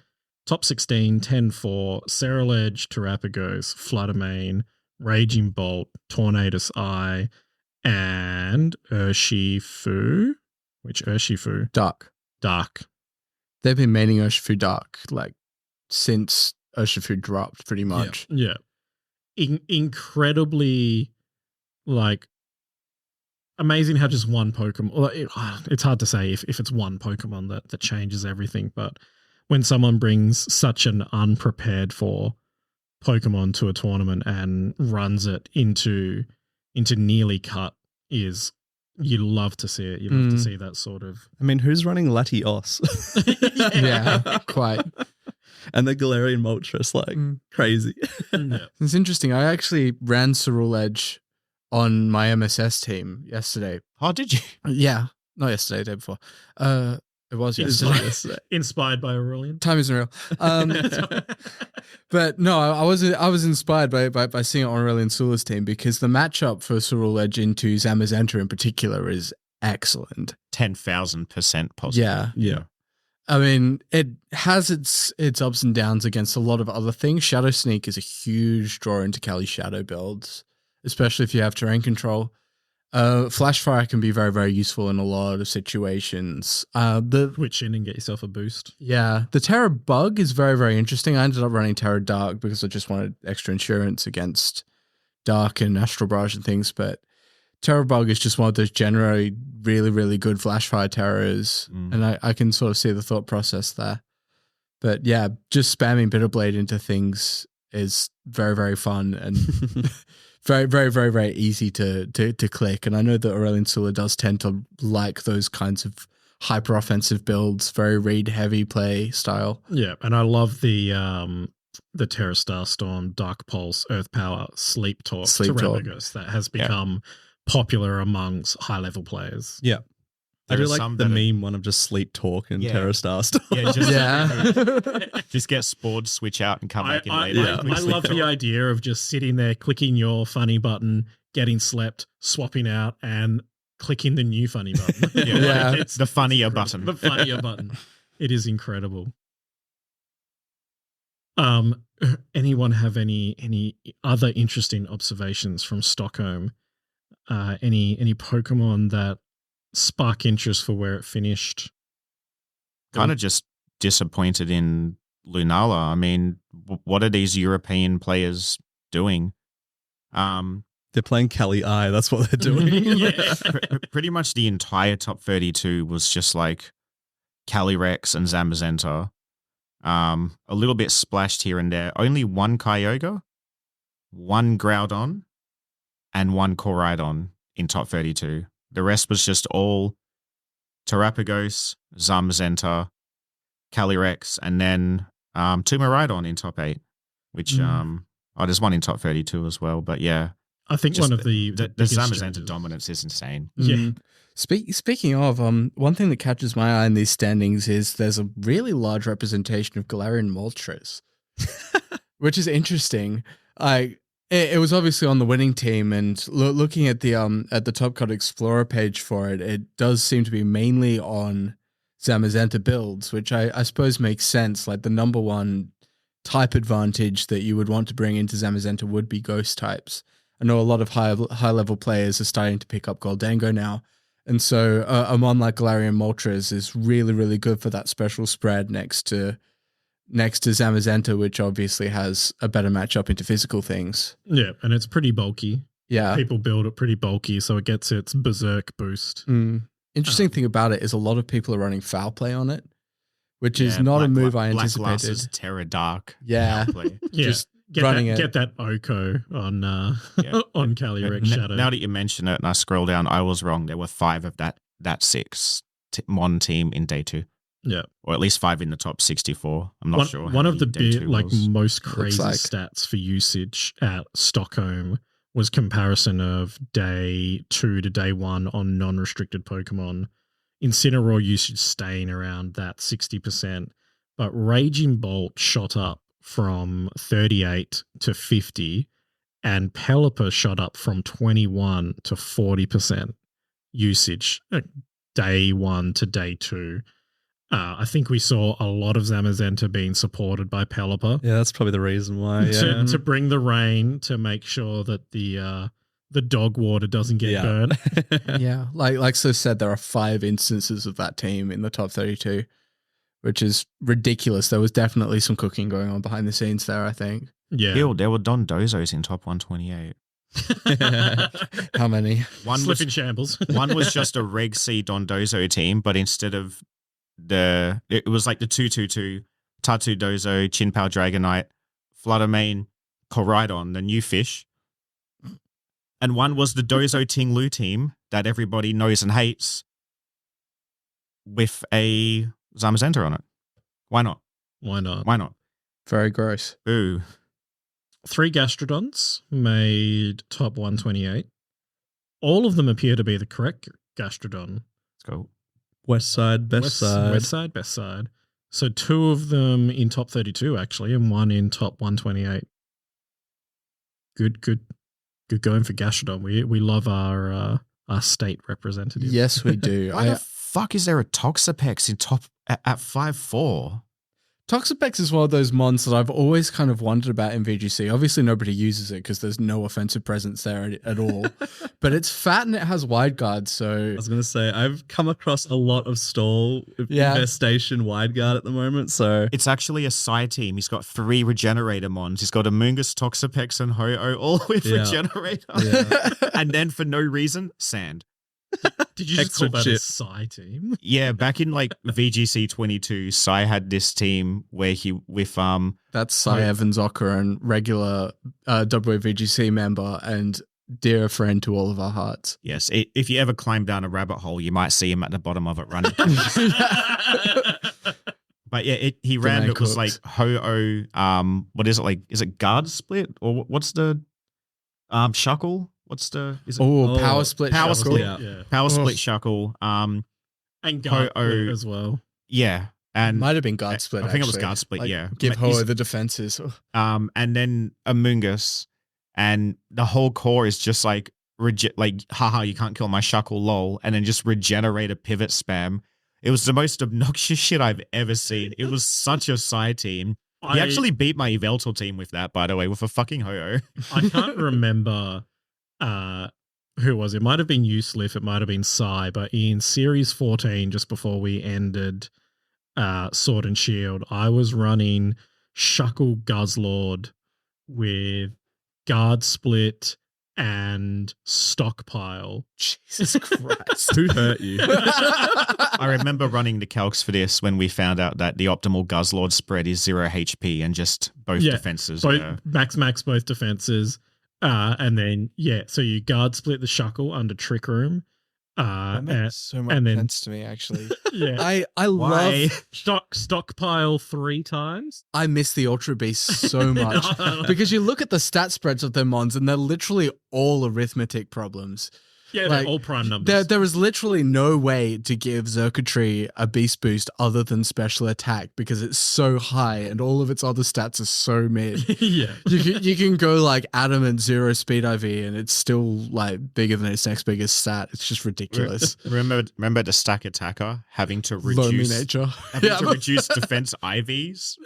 Top 16, 10-4, Cerulege, Terrapagos, Fluttermane, Raging Bolt, Tornadus Eye, and Urshifu. Which Urshifu? Dark. They've been maining Urshifu Dark like since Urshifu dropped, pretty much. Yeah. Incredibly, like, amazing how just one Pokemon. It's hard to say if it's one Pokemon that changes everything, but when someone brings such an unprepared for Pokemon to a tournament and runs it into nearly cut, you love to see it. You love to see that sort of. I mean, who's running Latios? Yeah, quite. And the Galarian Moltres, like crazy. Yeah. It's interesting. I actually ran Cerulege on my MSS team yesterday. Oh, did you? Yeah, not yesterday, the day before. It was yesterday. Inspired by Aurelian. Time isn't real. But no, I was inspired by seeing it on Aurelian Sula's team because the matchup for Cerulege into Zamazenta in particular is excellent. 10,000% possible. Yeah. I mean, it has its ups and downs against a lot of other things. Shadow Sneak is a huge draw into Cali Shadow builds, especially if you have terrain control. Flashfire can be very, very useful in a lot of situations. Switch in and get yourself a boost. Yeah. The Terra Bug is very, very interesting. I ended up running Terra Dark because I just wanted extra insurance against Dark and Astral Barrage and things, but Terra Bug is just one of those generally really, really good Flashfire Terrors, and I can sort of see the thought process there. But yeah, just spamming Bitterblade into things is very, very fun and very, very, very, very easy to click. And I know that Aurelian Sula does tend to like those kinds of hyper offensive builds, very read heavy play style. Yeah, and I love the Terra Star Storm, Dark Pulse, Earth Power, Sleep Talk to Terrapagos that has become popular amongst high level players. Yeah. I do like the meme one of just Sleep Talk and Terra Star Storm. Just get Spord, switch out, and come back in later. I love the idea of just sitting there, clicking your funny button, getting slept, swapping out, and clicking the new funny button. It's the funnier button. The funnier button. It is incredible. Anyone have any other interesting observations from Stockholm? Any Pokemon that spark interest for where it finished? Kind of just disappointed in Lunala. I mean, what are these European players doing? They're playing Kelly Eye. That's what they're doing. Pretty much the entire top 32 was just like Calyrex and Zamazenta. A little bit splashed here and there. Only one Kyogre, one Groudon, and one Koraidon in top 32. The rest was just all Terrapagos, Zamazenta, Calyrex, and then two Miraidon in top 8, which there's one in top 32 as well. But yeah, I think one of the Zamazenta dominance is insane. Yeah. Speaking of, one thing that catches my eye in these standings is there's a really large representation of Galarian Moltres, which is interesting. It was obviously on the winning team, and looking at the Top Cut Explorer page for it, it does seem to be mainly on Zamazenta builds, which I suppose makes sense. Like the number one type advantage that you would want to bring into Zamazenta would be ghost types. I know a lot of high level players are starting to pick up Goldango now. And so a mon like Galarian Moltres is really, really good for that special spread next to Zamazenta, which obviously has a better matchup into physical things. Yeah, and it's pretty bulky. Yeah. People build it pretty bulky, so it gets its berserk boost. Interesting thing about it is a lot of people are running foul play on it, which is not a move I anticipated. Terra Dark. Yeah. Just get that Oko on on Calyrex Shadow. Now that you mention it and I scroll down, I was wrong. There were 5 of that 6 mon team in day 2. Yeah. Or at least 5 in the top 64. I'm not sure. One of the most crazy stats for usage at Stockholm was comparison of day 2 to day 1 on non-restricted Pokemon. Incineroar usage staying around that 60%, but Raging Bolt shot up from 38 to 50, and Pelipper shot up from 21 to 40% usage day 1 to day 2. I think we saw a lot of Zamazenta being supported by Pelipper. Yeah, that's probably the reason why. Yeah. To bring the rain, to make sure that the dog water doesn't get burnt. Yeah, like so said, there are 5 instances of that team in the top 32, which is ridiculous. There was definitely some cooking going on behind the scenes there, I think. Yeah. There were Dondozos in top 128. How many? Slipping shambles. One was just a Reg C Dondozo team, but instead of it was like the 2-2-2, Tatu Dozo, Chinpow Dragonite, Fluttermane, Koraidon, the new fish. And one was the Dozo Ting Lu team that everybody knows and hates with a Zamazenta on it. Why not? Why not? Why not? Very gross. Ooh. 3 Gastrodons made top 128. All of them appear to be the correct Gastrodon. Let's go. West side, best side. So 2 of them in top 32, actually, and 1 in top 128. Good going for Gastrodon. We love our state representative. Yes, we do. Why the fuck is there a Toxapex in top at 5'4"? Toxapex is one of those mons that I've always kind of wondered about in VGC. Obviously, nobody uses it because there's no offensive presence there at all. But it's fat and it has wide guard, so... I was going to say, I've come across a lot of stall infestation wide guard at the moment, so... It's actually a Psy team. He's got 3 Regenerator mons. He's got a Mungus, Toxapex, and Ho-Oh, all with Regenerator. Yeah. And then, for no reason, Sand. Did you just call that a Psy team? Yeah, back in like VGC 22, Psy had this team where he with that's Psy Evans Ocker and regular WVGC member, and dear friend to all of our hearts. Yes, if you ever climb down a rabbit hole, you might see him at the bottom of it running. But yeah, he ran. It was like Ho-Oh. What is it like? Is it guard split or what's the shuckle? What's the? Is it power split? Power shuckle. split. Yeah. Power split shuckle. And guard Ho-Oh as well. Yeah, and Might have been guard split. I think it was actually. guard split. Like, Yeah, give Ho the defenses. and then Amoongus, and the whole core is just like haha, you can't kill my shuckle, lol, and then just regenerate a pivot spam. It was the most obnoxious shit I've ever seen. It was such a side team. He actually beat my Yveltal team with that, by the way, with a fucking Ho-Oh. I can't remember who was it. It might have been Uselif, it might have been Sai, but in Series 14, just before we ended Sword and Shield, I was running Shuckle Guzzlord with Guard Split and Stockpile. Jesus Christ. Who hurt you? I remember running the calcs for this when we found out that the optimal Guzzlord spread is 0 HP and just both defenses. Max, both defenses. And then, so you guard split the Shuckle under Trick Room. That makes so much sense to me, actually. Yeah. I love Stockpile 3 times. I miss the Ultra Beast so much because you look at the stat spreads of their mons and they're literally all arithmetic problems. Yeah, they're all prime numbers. There is literally no way to give Xurkitree a beast boost other than special attack because it's so high and all of its other stats are so mid. Yeah. You can go like Adamant 0 speed IV and it's still like bigger than its next biggest stat. It's just ridiculous. Remember the stack attacker having to Lonely reduce nature. to reduce defense IVs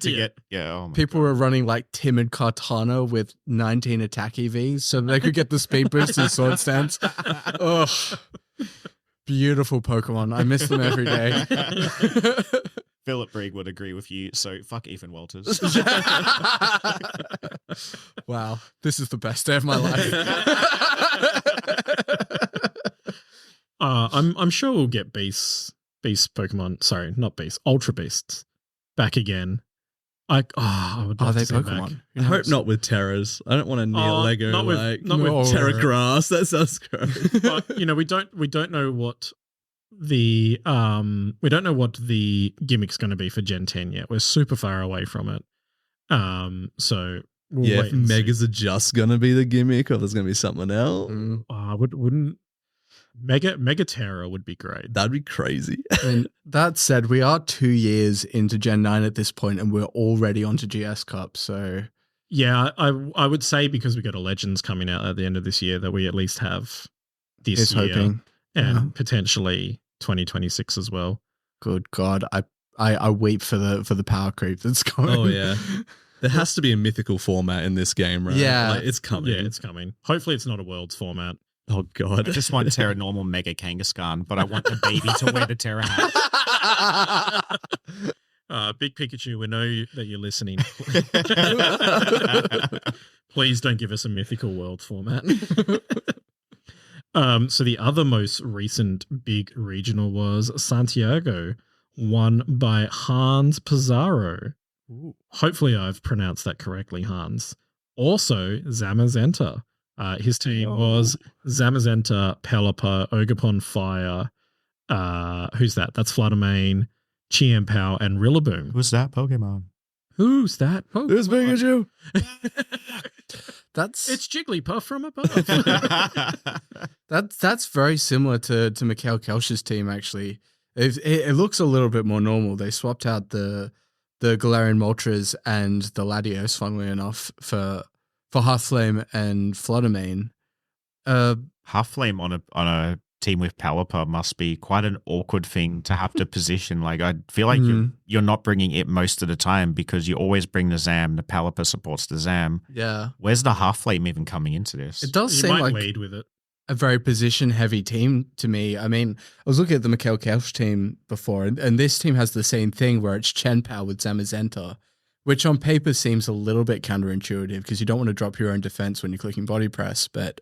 to get oh my People were running like Timid Kartana with 19 attack EVs so they could get the speed boost in sword stance. Oh, beautiful Pokemon. I miss them every day. Philip Brigg would agree with you, so fuck Ethan Walters. Wow, this is the best day of my life. I'm sure we'll get beast Pokemon. Sorry, not beast, Ultra Beasts back again. I would love Are they to see them Pokemon? back. I hope not with Terras. I don't want a near Lego not with Terra Grass. That sounds gross. But we don't know what the gimmick's going to be for Gen 10 yet. We're super far away from it. So we'll wait if and see. Megas are just gonna be the gimmick, or there's gonna be something else. Wouldn't Mega Terra would be great. That'd be crazy. And that said, we are 2 years into Gen 9 at this point, and we're already onto GS Cup. So yeah, I would say because we got a Legends coming out at the end of this year that we at least have this year hoping. and potentially 2026 as well. Good God, I weep for the power creep that's coming. Oh yeah. There has to be a mythical format in this game, right? Yeah. Like, it's coming. Yeah, it's coming. Hopefully it's not a Worlds format. Oh God. I just want Terra Normal Mega Kangaskhan, but I want the baby to wear the Terra hat. Big Pikachu, we know that you're listening. Please don't give us a mythical world format. So the other most recent big regional was Santiago, won by Hans Pizarro. Ooh. Hopefully I've pronounced that correctly, Hans. Also, Zamazenta. His team was Zamazenta, Pelipper, Ogerpon Fire. Who's that? That's Fluttermane, Chiempow, and Rillaboom. Who's that Pokemon? Who's that Pokemon? Who's Pikachu? It's Jigglypuff from above. That's very similar to Mikhail Kelsch's team, actually. It looks a little bit more normal. They swapped out the Galarian Moltres and the Latios, funnily enough, for Hearthflame and Fluttermane. Hearthflame on a team with Pelipper must be quite an awkward thing to have to position. Like, I feel like you're not bringing it most of the time because you always bring the Zam. The Pelipper supports the Zam. Yeah. Where's the Hearthflame even coming into this? It does You seem might like lead with it. a very position-heavy team to me. I mean, I was looking at the Mikhail Kelsch team before, and this team has the same thing where it's Chenpow with Zamazenta, which on paper seems a little bit counterintuitive because you don't want to drop your own defense when you're clicking body press, but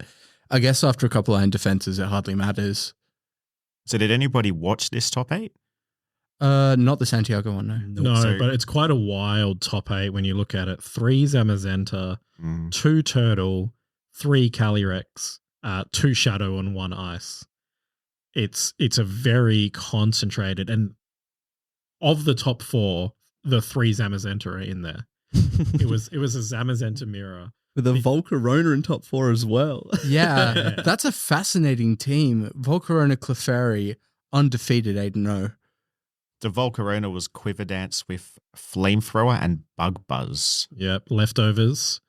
I guess after a couple of own defenses, it hardly matters. So did anybody watch this top 8? Not the Santiago one, no. No, but it's quite a wild top 8 when you look at it. 3 Zamazenta, 2 Turtle, 3 Calyrex, 2 Shadow, and 1 Ice. It's a very concentrated, and of the top 4, the 3 Zamazenta are in there. It was a Zamazenta mirror. With a Volcarona in top 4 as well. Yeah, that's a fascinating team. Volcarona, Clefairy, undefeated 8-0. The Volcarona was Quiver Dance with Flamethrower and Bug Buzz. Yep, leftovers.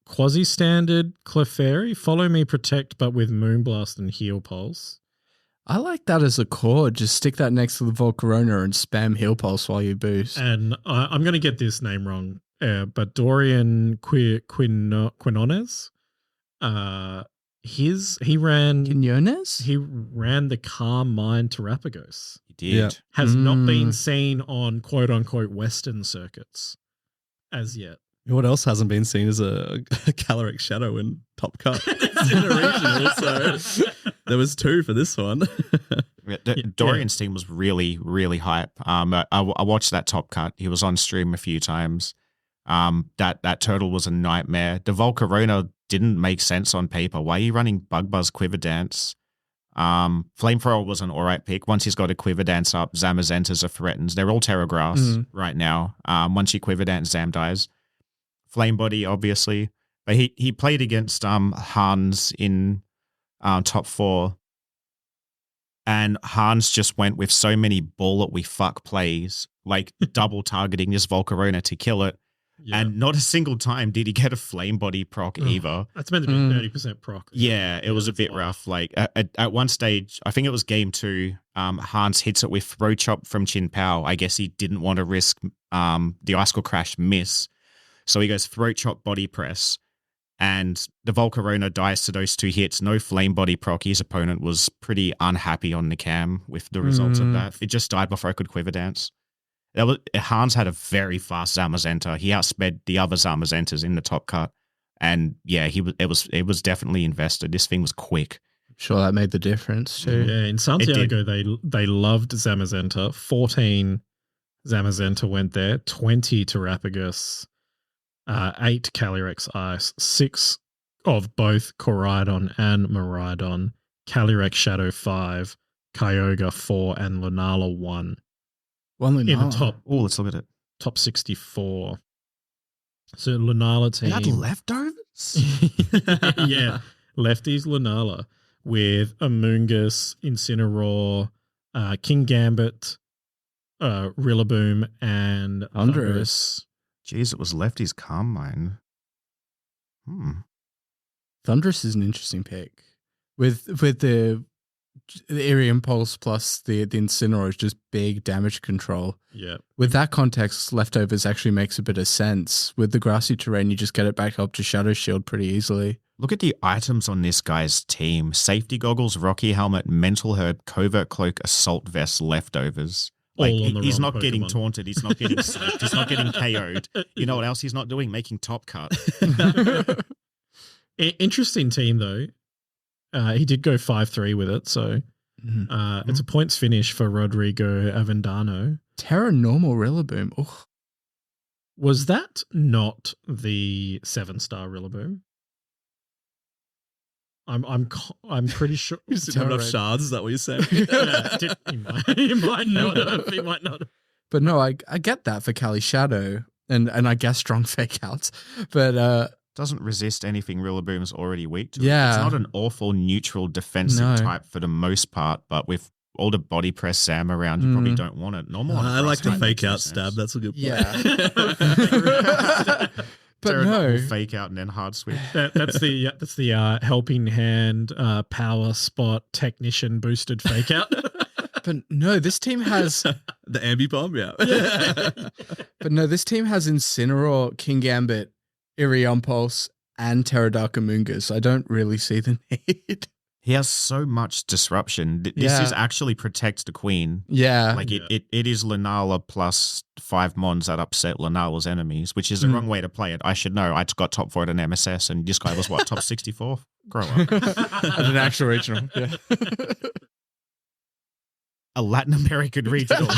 Quasi-standard Clefairy, Follow Me, Protect, but with Moonblast and Heal Pulse. I like that as a core. Just stick that next to the Volcarona and spam Heal Pulse while you boost. And I'm going to get this name wrong, but Dorian Quinones, he ran Quinones? He ran the Calm Mind Terrapagos. He did. Yeah. Has not been seen on quote unquote Western circuits as yet. What else hasn't been seen is a Calyrex Shadow in Top Cut. It's in a regional, so there was 2 for this one. Dorian's team was really, really hype. I watched that Top Cut. He was on stream a few times. That turtle was a nightmare. The Volcarona didn't make sense on paper. Why are you running Bug Buzz Quiver Dance? Flamethrower was an alright pick. Once he's got a Quiver Dance up, Zamazentas are threatened. They're all Terra Grass right now. Once you Quiver Dance, Zam dies. Flame Body, obviously. But he played against Hans in top 4. And Hans just went with so many bullet we fuck plays, like double targeting this Volcarona to kill it. Yeah. And not a single time did he get a Flame Body proc either. That's meant to be 30% proc. Yeah, it was a bit rough. Like at one stage, I think it was game 2, Hans hits it with Throw Chop from Chin Pao. I guess he didn't want to risk the Icicle Crash miss. So he goes Throat Chop, Body Press, and the Volcarona dies to those 2 hits. No Flame Body proc. His opponent was pretty unhappy on the cam with the results of that. It just died before I could Quiver Dance. Hans had a very fast Zamazenta. He outsped the other Zamazentas in the Top Cut, and yeah, it was definitely invested. This thing was quick. I'm sure that made the difference too. Yeah, in Santiago they loved Zamazenta. 14 Zamazenta went there. 20 Terrapagos. 8 Calyrex Ice, 6 of both Koraidon and Miraidon, Calyrex Shadow 5, Kyogre 4, and Lunala 1. One Lunala. In the top. Oh, let's look at it. Top 64. So Lunala team. They had leftovers? Yeah. Lefties Lunala with Amoonguss, Incineroar, King Gambit, Rillaboom, and Thundurus. Jeez, it was Lefty's Calm Mind. Thundurus is an interesting pick. With the Aerial Pulse plus the Incineroar is just big damage control. Yeah. With that context, Leftovers actually makes a bit of sense. With the grassy terrain, you just get it back up to Shadow Shield pretty easily. Look at the items on this guy's team. Safety Goggles, Rocky Helmet, Mental Herb, Covert Cloak, Assault Vest, Leftovers. Like, he's not Pokemon. Getting taunted. He's not getting sniped. He's not getting KO'd. You know what else he's not doing? Making Top Cut. Interesting team, though. He did go 5-3 with it, so it's a points finish for Rodrigo Avendano. Terra Normal Rillaboom. Ugh. Was that not the 7-star Rillaboom? I'm pretty sure. You didn't have enough shards, is that what you're saying? He might not have. He might not have. But no, I get that for Cali Shadow, and I guess strong fake outs. But doesn't resist anything Rillaboom's already weak to. Yeah. It's not an awful neutral defensive type for the most part, but with all the body press Sam around, you probably don't want it. Normal. I like the fake out stab. That's a good point. Yeah. But no, fake out and then hard switch. That's the helping hand power spot technician boosted fake out. But no, this team has the ambi bomb. Yeah. But no, this team has Incineroar, King Gambit, Irion Pulse, and Terradark Amoonguss. I don't really see the need. He has so much disruption. This is actually Protect the Queen. Yeah. Like it is Lunala plus 5 mons that upset Lunala's enemies, which is the wrong way to play it. I should know. I got top 4 at an MSS and this guy was what, top 64? Grow up. At an actual regional. Yeah. A Latin American regional.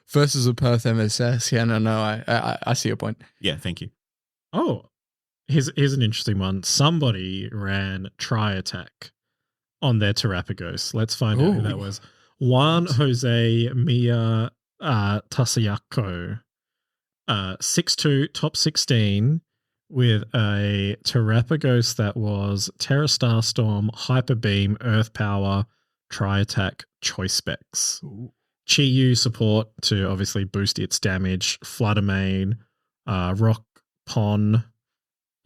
Versus a Perth MSS. Yeah, no, I see your point. Yeah, thank you. Oh, here's an interesting one. Somebody ran Try Attack on their Terrapagos. Let's find out who that was. Juan Jose Mia Tasayako. 6'2", top 16, with a Terrapagos that was Terra Starstorm, Hyper Beam, Earth Power, Tri Attack, Choice Specs. Chi-Yu support to obviously boost its damage, Fluttermane, Rock Pon,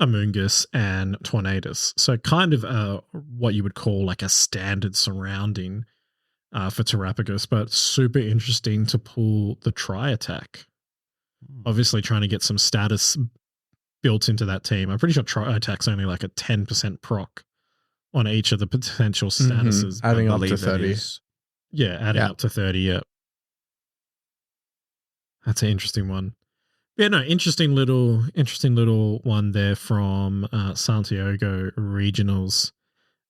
Amoonguss, and Tornadus. So kind of what you would call like a standard surrounding for Terrapagos, but super interesting to pull the Tri Attack. Obviously trying to get some status built into that team. I'm pretty sure Tri Attack's only like a 10% proc on each of the potential statuses. Adding up to 30. Yeah, adding up to 30, yeah. That's an interesting one. Yeah, no, interesting little one there from Santiago Regionals.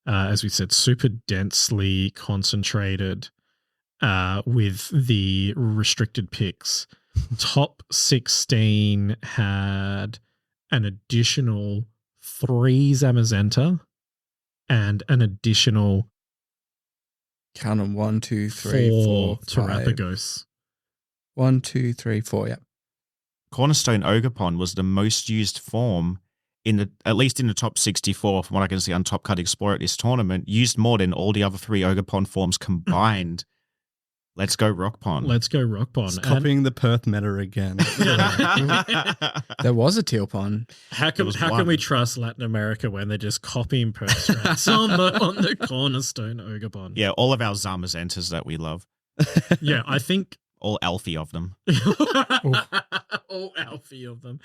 As we said, super densely concentrated with the restricted picks. Top 16 had an additional 3 Zamazenta and an additional count them 1, 2, 3, 4 Terrapagos. 1, 2, 3, 4, yeah. Cornerstone Ogerpon was the most used form at least in the top 64, from what I can see on Top Cut Explorer at this tournament, used more than all the other 3 Ogerpon forms combined. Let's go Rockpon. Let's go Rockpon. It's copying the Perth meta again. There was a teal pond. How can we trust Latin America when they're just copying Perth strats on the Cornerstone Ogerpon? Yeah, all of our Zamazentas that we love. Yeah, I think all Alfie of them. All Alfie of them.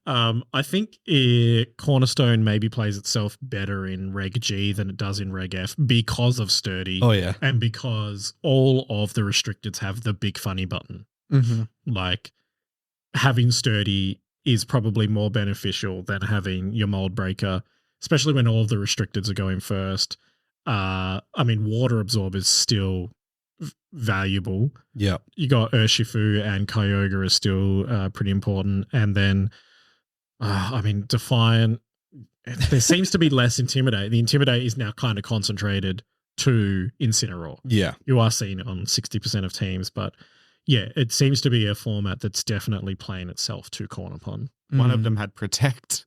I think Cornerstone maybe plays itself better in Reg G than it does in Reg F because of Sturdy. Oh, yeah. And because all of the restricteds have the big funny button. Mm-hmm. Like, having Sturdy is probably more beneficial than having your Mold Breaker, especially when all of the restricteds are going first. I mean, Water Absorb is still valuable. Yeah. You got Urshifu and Kyogre is still pretty important. And then, I mean, Defiant, there seems to be less Intimidate. The Intimidate is now kind of concentrated to Incineroar. Yeah. You are seeing it on 60% of teams, but yeah, it seems to be a format that's definitely playing itself to Cornerpon. One of them had Protect.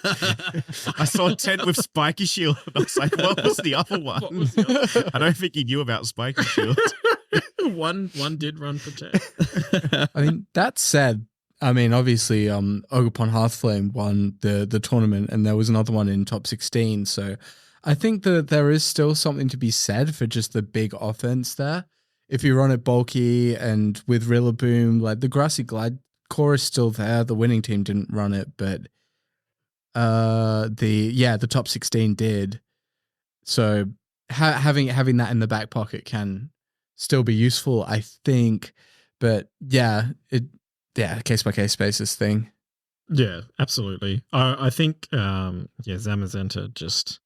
I saw Ted with Spiky Shield. I was like, what was the other one? I don't think he knew about Spiky Shield. one did run Protect. I mean, that said, I mean, obviously, Ogerpon Hearthflame won the tournament, and there was another one in top 16. So I think that there is still something to be said for just the big offense there. If you run it bulky and with Rillaboom, like the Grassy Glide core is still there. The winning team didn't run it, but the top 16 did. So having that in the back pocket can still be useful, I think. But case by case basis thing. Yeah, absolutely. I think Zamazenta just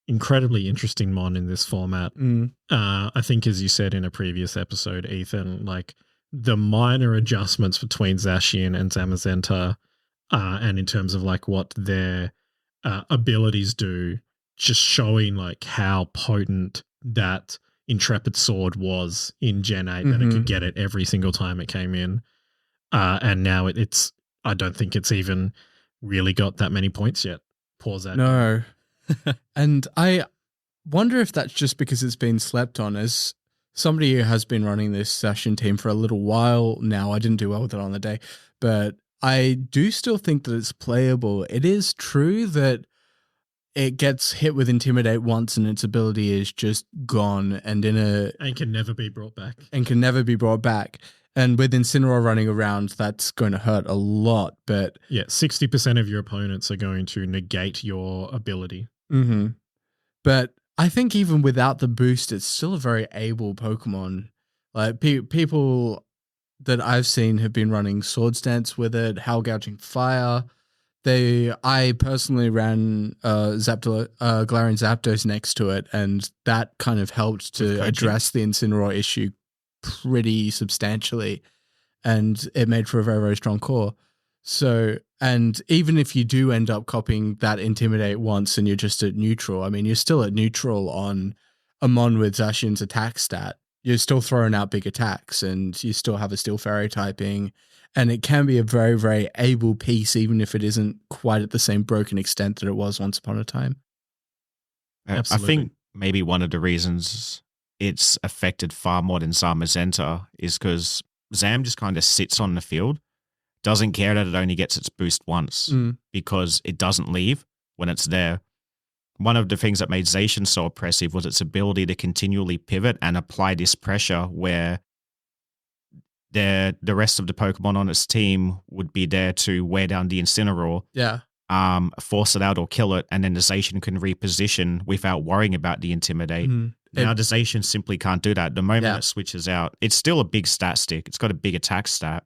incredibly interesting mon in this format. I think, as you said in a previous episode, Ethan, like the minor adjustments between Zacian and Zamazenta, and in terms of like what their abilities do, just showing like how potent that Intrepid Sword was in Gen 8, that it could get it every single time it came in. And now it's I don't think it's even really got that many points yet. Poor Zacian. No. And I wonder if that's just because it's been slept on. As somebody who has been running this session team for a little while now, I didn't do well with it on the day, but I do still think that it's playable. It is true that it gets hit with Intimidate once and its ability is just gone and can never be brought back. And with Incineroar running around, that's going to hurt a lot. But yeah, 60% of your opponents are going to negate your ability. Mm-hmm. But I think even without the boost, it's still a very able Pokemon. Like people that I've seen have been running Swords Dance with it, Howl Gouging Fire. I personally ran Galarian Zapdos next to it, and that kind of helped to address the Incineroar issue pretty substantially, and it made for a very, very strong core. So And even if you do end up copying that Intimidate once and you're just at neutral, I mean, you're still at neutral on a Mon with Zacian's attack stat. You're still throwing out big attacks and you still have a Steel Fairy typing. And it can be a very, very able piece, even if it isn't quite at the same broken extent that it was once upon a time. Absolutely. I think maybe one of the reasons it's affected far more than Zamazenta is because Zam just kind of sits on the field, doesn't care that it only gets its boost once because it doesn't leave when it's there. One of the things that made Zacian so oppressive was its ability to continually pivot and apply this pressure where the rest of the Pokemon on its team would be there to wear down the Incineroar, force it out or kill it, and then the Zacian can reposition without worrying about the Intimidate. Now the Zacian simply can't do that. The moment it switches out, it's still a big stat stick. It's got a big attack stat,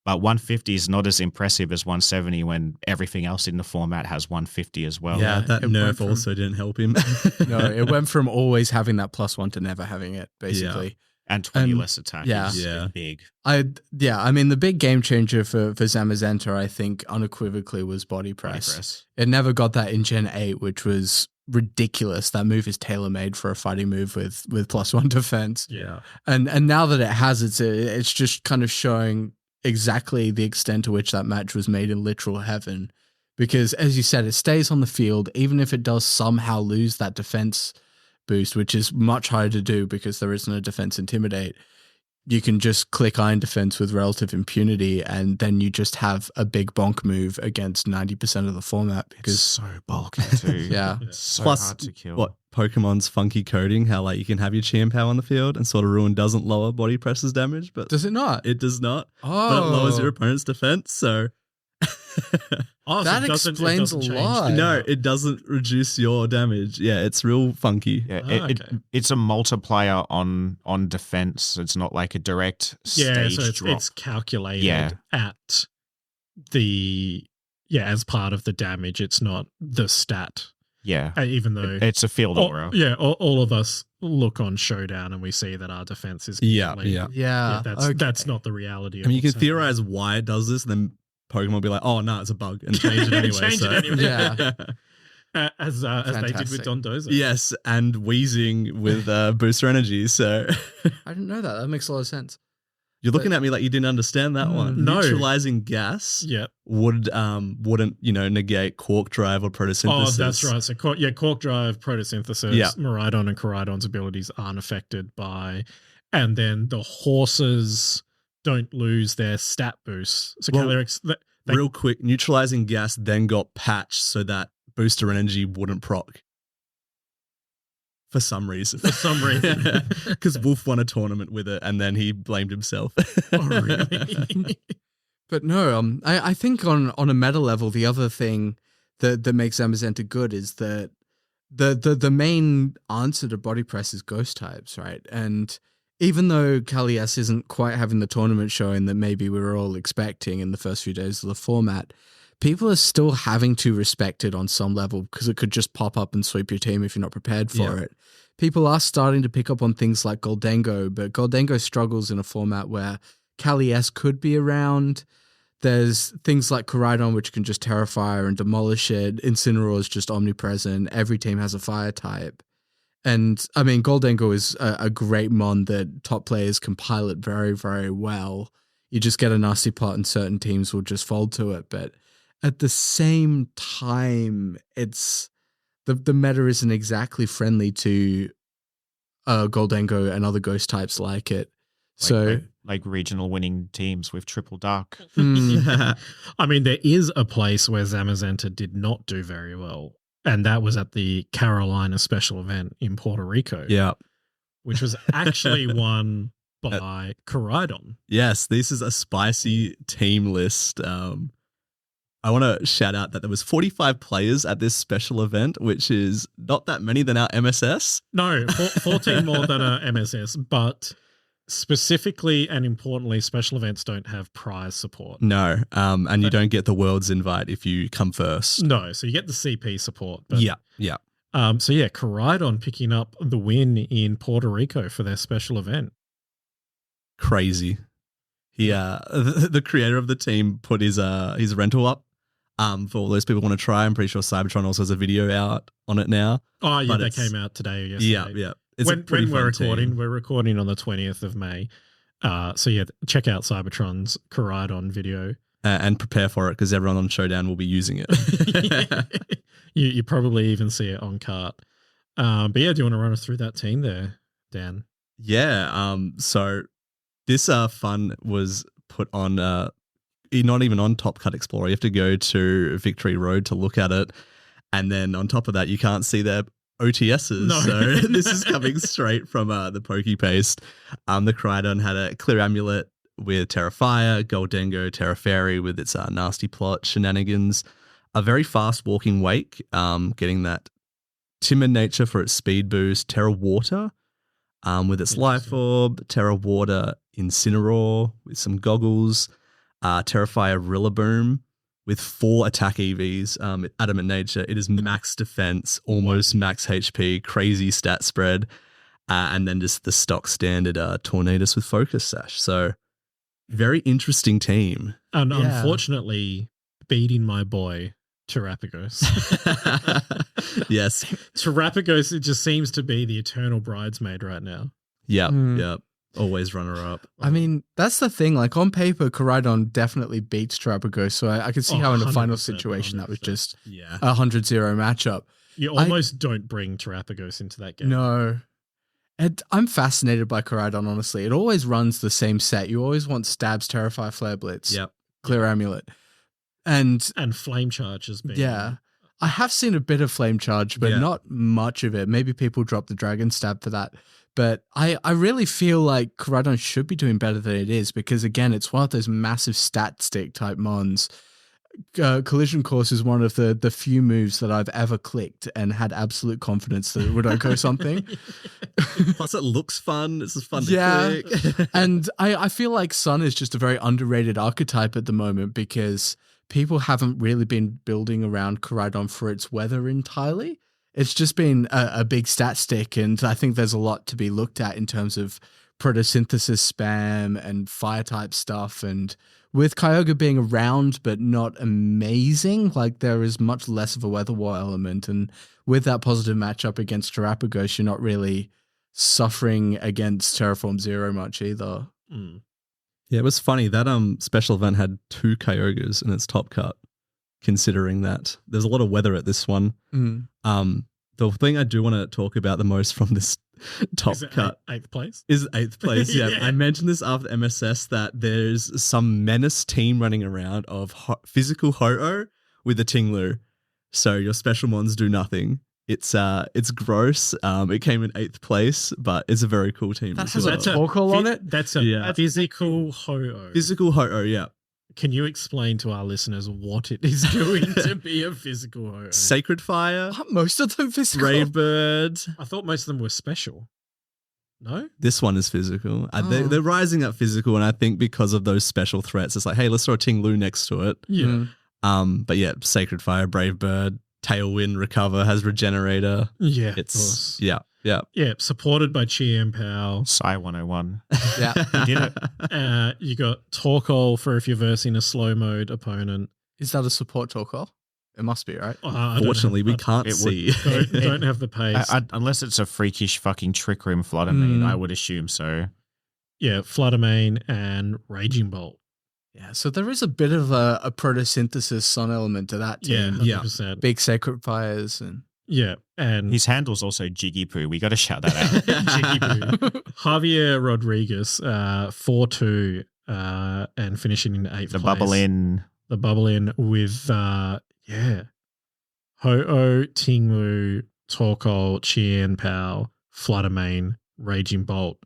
but 150 is not as impressive as 170 when everything else in the format has 150 as well. Yeah, that nerf also didn't help him. No, it went from always having that +1 to never having it, basically. Yeah. And 20 less attack is big. I mean, the big game changer for Zamazenta, I think, unequivocally was body press. It never got that in Gen 8, which was ridiculous. That move is tailor-made for a fighting move with +1 defense. Yeah. And now that it has, it's just kind of showing exactly the extent to which that match was made in literal heaven. Because, as you said, it stays on the field, even if it does somehow lose that defense boost, which is much harder to do because there isn't a defense Intimidate. You can just click Iron Defense with relative impunity, and then you just have a big bonk move against 90% of the format. Because it's so bulky too. Yeah. It's so Plus, hard to kill. What Pokemon's funky coding, how like you can have your Chimpao on the field and sort of Ruin doesn't lower body presses damage, but does it not? It does not. Oh, but it lowers your opponent's defense. So that explains a lot. No, it doesn't reduce your damage. Yeah, it's real funky. Yeah, it's a multiplier on defense. It's not like a direct stage drop. It's calculated at the as part of the damage. It's not the stat. Yeah, even though it's a field aura. Yeah, all of us look on Showdown and we see that our defense is that's not the reality. I mean, you can theorize why it does this, and then Pokemon will be like, "Oh no, it's a bug," and change it anyway. As they did with Dondozo. Yes, and Wheezing with Booster Energy. So I didn't know that. That makes a lot of sense. You're looking at me like you didn't understand that one. No. Neutralizing gas wouldn't negate Quark Drive or Photosynthesis. Oh, that's right. So Quark Drive, Photosynthesis, Miraidon and Koraidon's abilities aren't affected by, and then the horses don't lose their stat boosts. So Calyrex, real quick, neutralizing gas then got patched so that Booster Energy wouldn't proc. For some reason. Because Wolf won a tournament with it and then he blamed himself. Oh, really? But no, I think on a meta level, the other thing that makes Zamazenta good is that the main answer to body press is ghost types, right? And even though Kalias isn't quite having the tournament showing that maybe we were all expecting in the first few days of the format, people are still having to respect it on some level because it could just pop up and sweep your team if you're not prepared for it. People are starting to pick up on things like Goldengo, but Goldengo struggles in a format where Kalias could be around. There's things like Koraidon, which can just Terrafire and demolish it. Incineroar is just omnipresent. Every team has a fire type. And, I mean, Goldengo is a great mon that top players can pilot very, very well. You just get a nasty pot and certain teams will just fold to it. But at the same time, it's the meta isn't exactly friendly to Goldengo and other ghost types like it. Like regional winning teams with Triple Dark. I mean, there is a place where Zamazenta did not do very well, and that was at the Carolina special event in Puerto Rico. Yeah. Which was actually won by Koraidon. Yes, this is a spicy team list. I want to shout out that there was 45 players at this special event, which is not that many than our MSS. No, 14 more than our MSS, but specifically and importantly, special events don't have prize support. No, and you don't get the world's invite if you come first. No, so you get the CP support. But, yeah. Koraidon picking up the win in Puerto Rico for their special event. Crazy. He, the creator of the team put his rental up For all those people who want to try, I'm pretty sure Cybertron also has a video out on it now. Oh, yeah, But that it's- came out today or yesterday. Yeah. It's a When pretty we're fun recording, team. we're recording on the 20th of May. So yeah, check out Cybertron's Koraidon video. And prepare for it because everyone on Showdown will be using it. You probably even see it on cart. But yeah, do you want to run us through that team there, Dan? Yeah. So this fun was put on not even on Top Cut Explorer. You have to go to Victory Road to look at it. And then on top of that, you can't see their OTSs. No. So this is coming straight from the Pokey Paste. The Koraidon had a Clear Amulet with Terrafire, Goldengo, Terra Fairy with its nasty plot shenanigans. A very fast walking Wake, getting that timid nature for its speed boost. Terra Water with its Life Orb. Terra Water Incineroar with some goggles. Terrafire Rillaboom with 4 attack EVs. Adamant Nature. It is max defense, almost max HP, crazy stat spread. And then just the stock standard Tornadus with Focus Sash. So very interesting team. And unfortunately, beating my boy, Terrapagos. Yes. Terrapagos, it just seems to be the eternal bridesmaid right now. Yep. Always runner up. I mean, that's the thing. Like on paper, Koraidon definitely beats Terrapagos. So I can see how in the final 100%, situation that was 100%. just Yeah. a 100-0 matchup. You almost don't bring Terrapagos into that game. No. And I'm fascinated by Koraidon, honestly. It always runs the same set. You always want Stabs, Terrify, Flare Blitz, Yep. Clear Amulet. And Flame Charge has been. yeah, I have seen a bit of Flame Charge, but Yeah. not much of it. Maybe people drop the Dragon Stab for that. But I really feel like Koraidon should be doing better than it is because, again, it's one of those massive stat stick type mons. Collision Course is one of the few moves that I've ever clicked and had absolute confidence that it would echo something. Plus, it looks fun. It's just fun to click. And I feel like Sun is just a very underrated archetype at the moment because people haven't really been building around Koraidon for its weather entirely. It's just been a big stat stick, and I think there's a lot to be looked at in terms of photosynthesis spam and fire type stuff. And with Kyogre being around but not amazing, like there is much less of a weather war element. And with that positive matchup against Terrapagos, you're not really suffering against Terraform Zero much either. Mm. Yeah, it was funny. That special event had 2 Kyogres in its top cut, considering that there's a lot of weather at this one. The thing I do want to talk about the most from this top cut eighth place is 8th place. Yeah. Yeah. I mentioned this after MSS that there's some menace team running around of physical Ho-Oh with a Tinglu. So your special mons do nothing. It's gross. It came in 8th place, but it's a very cool team. That as has well. a Torkoal on it? That's a physical Ho-Oh. Physical Ho-Oh, yeah. Can you explain to our listeners what it is doing to be a physical Ho-Oh? Sacred Fire, Aren't most of them physical? Brave Bird. I thought most of them were special. No? This one is physical. Oh. They're rising up physical, and I think because of those special threats, it's like, hey, let's throw a Tinglu next to it. Yeah. But yeah, Sacred Fire, Brave Bird, Tailwind, Recover, has Regenerator. Yeah. of It's course. yeah. Yeah, supported by Chi and Pal. Psy 101. Yeah. You did it. You got Torkoal for if you're versing a slow mode opponent. Is that a support Torkoal? It must be, right? I don't Fortunately, have- we can't it would- see. don't have the pace. Unless it's a freakish fucking Trick Room Fluttermane, I would assume so. Yeah, Fluttermane and Raging Bolt. Yeah, so there is a bit of a photosynthesis sun element to that Yeah, team. 100%. Big sacred fires and Yeah, and His handle's also Jiggy Poo. We got to shout that out. Jiggy Poo. Javier Rodriguez, 4-2, and finishing in 8th The place. bubble in. The bubble in with, Ho-Oh, Tinglu, Torkoal, Chien Pao, Fluttermane, Raging Bolt.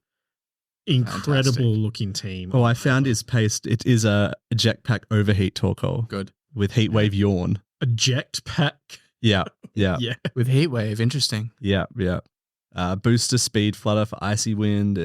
Incredible Fantastic. looking team. Oh, I found his paste. It is a Jetpack Overheat Torkoal good. with Heatwave Yawn. Eject pack. Yeah. Yeah. With Heatwave, interesting. Yeah. Booster Speed Flutter for Icy Wind.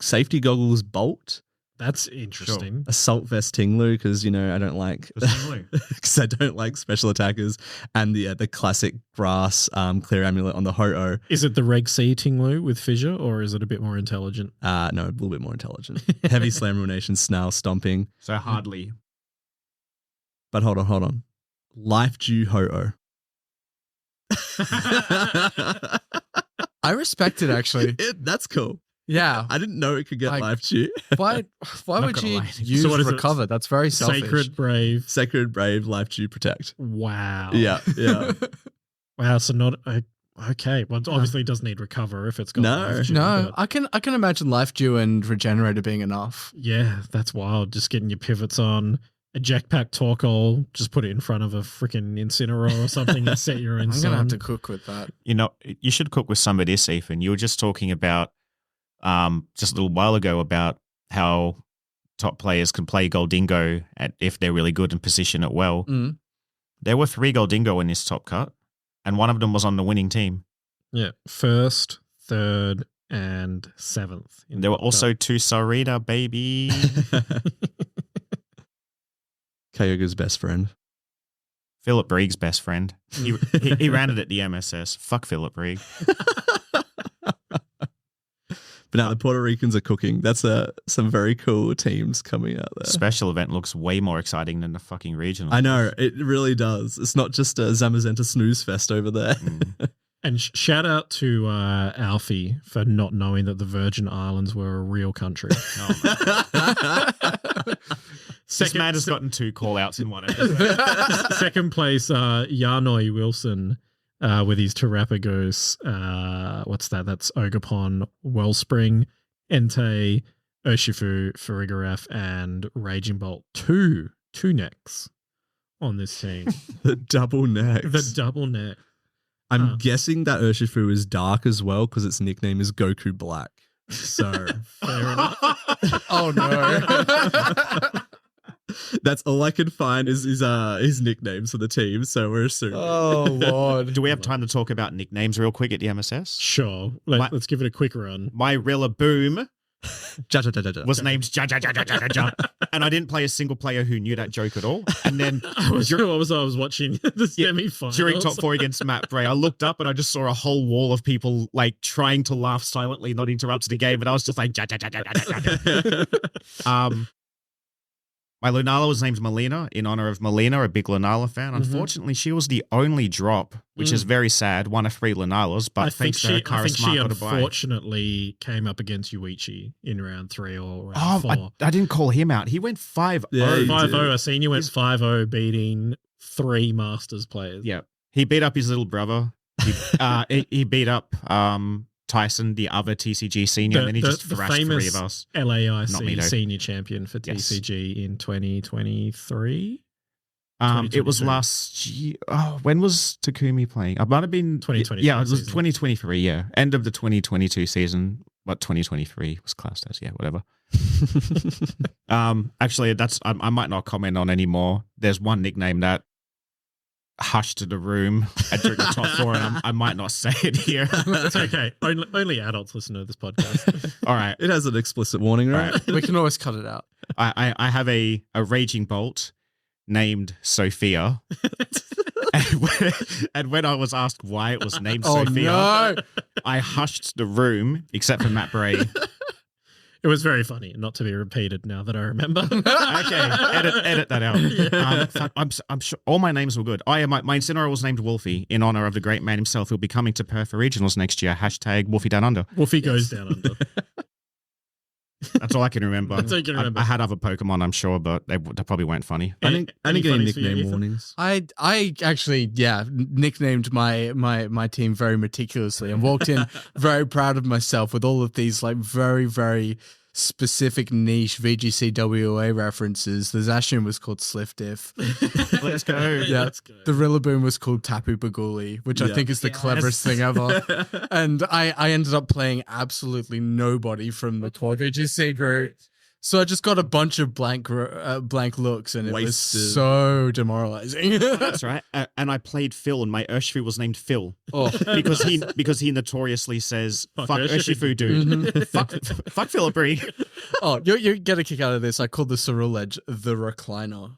Safety Goggles Bolt. That's interesting. Assault Vest Tinglu because I don't like because I don't like special attackers, and the classic grass Clear Amulet on the Ho-Oh. Is it the Reg C Tinglu with Fissure, or is it a bit more intelligent? No, a little bit more intelligent. Heavy Slam Ruination, Snail Stomping. So hardly. But hold on. Life Dew Ho-Oh. I respect it, actually. That's cool. Yeah. I didn't know it could get Like, Life Dew. Why would you use So what is it? recover? That's very selfish. Sacred Brave. Life Dew Protect. Wow. Yeah. Wow. So not okay. Well, it obviously does need recover if it's got Life Dew, No, but I can imagine Life Dew and Regenerator being enough. yeah, that's wild. Just getting your pivots on a Jackpack Torkoal, just put it in front of a freaking Incineroar or something and set your own I'm sun. gonna have to cook with that. You know, you should cook with some of this, Ethan. You were just talking about just a little while ago about how top players can play Goldingo if they're really good and position it well. Mm. There were 3 Goldingo in this top cut, and one of them was on the winning team. Yeah, 1st, 3rd, and 7th. There were also 2 Sarita, baby. Kyogre's best friend. Philip Brieg's best friend. He ran it at the MSS. Fuck Philip Brieg. But now the Puerto Ricans are cooking. That's some very cool teams coming out there. Special event looks way more exciting than the fucking regional. I know, it really does. It's not just a Zamazenta snooze fest over there. And shout out to Alfie for not knowing that the Virgin Islands were a real country. Oh my God. This man has gotten 2 call-outs in one episode. Second place, Yarnoy Wilson with his Terrapagos. What's that? That's Ogerpon, Wellspring, Entei, Urshifu, Farigiraf, and Raging Bolt. Two necks on this team. The double necks. The double neck. I'm guessing that Urshifu is dark as well because its nickname is Goku Black. So Fair enough. Oh no. that's all I can find is his nicknames for the team. So we're assuming. Oh lord. Do we have time to talk about nicknames real quick at the MSS? Sure. Let's give it a quick run. My Rillaboom Ja, ja, ja, ja, ja. was named Ja Ja Ja Ja Ja Ja, and I didn't play a single player who knew that joke at all. And then I was watching the semi-finals. during top 4 against Matt Bray, I looked up and I just saw a whole wall of people like trying to laugh silently, not interrupt the game, and I was just like Ja Ja Ja Ja Ja Ja Ja. My Lunala was named Melina in honor of Melina, a big Lunala fan. Unfortunately, she was the only drop, which is very sad. One of 3 Lunalas, but thanks to her I think she Charisma got a buy. unfortunately came up against Yuichi in round 3 or round 4. I didn't call him out. He went 5-0. Yeah, he 5-0. I seen you went 5-0 beating 3 Masters players. Yeah. He beat up his little brother. He beat up Tyson, the other TCG senior, and then he just thrashed 3 of us. LAIC senior champion for TCG in 2023. It was last year. Oh, when was Takumi playing? It might have been 2023. Yeah, it was 2023. Yeah, end of the 2022 season. What 2023 was classed as? Yeah, whatever. Actually, I might not comment on anymore. There's one nickname that hushed the room during the top 4, and I might not say it here. It's okay. Only adults listen to this podcast. All right. It has an explicit warning, right? We can always cut it out. I have a Raging Bolt named Sophia. and when I was asked why it was named Sophia, no. I hushed the room, except for Matt Bray. It was very funny, not to be repeated now that I remember. Okay, edit that out. Yeah. I'm sure all my names were good. My Incineroar was named Wolfie in honor of the great man himself who'll be coming to Perth for regionals next year. # Wolfie Down Under. Wolfie goes down under. That's all I can remember. That's all you can remember. I had other Pokemon, I'm sure, but they probably weren't funny. I didn't get any funnies for you, nickname Ethan? warnings. I actually, nicknamed my team very meticulously and walked in very proud of myself with all of these like very, very specific niche VGCWA references. The Zacian was called Slifdiff. Let's go. Yeah. Let's go. The Rillaboom was called Tapu Baguli, which I think is the cleverest thing ever. And I ended up playing absolutely nobody from the core VGC group. So I just got a bunch of blank looks, and it was so demoralizing. That's right. And I played Phil, and my Urshifu was named Phil. Oh. because he notoriously says "fuck Urshifu, dude." fuck Philip Bree. Oh, you get a kick out of this. I called the Cyril Edge the Recliner.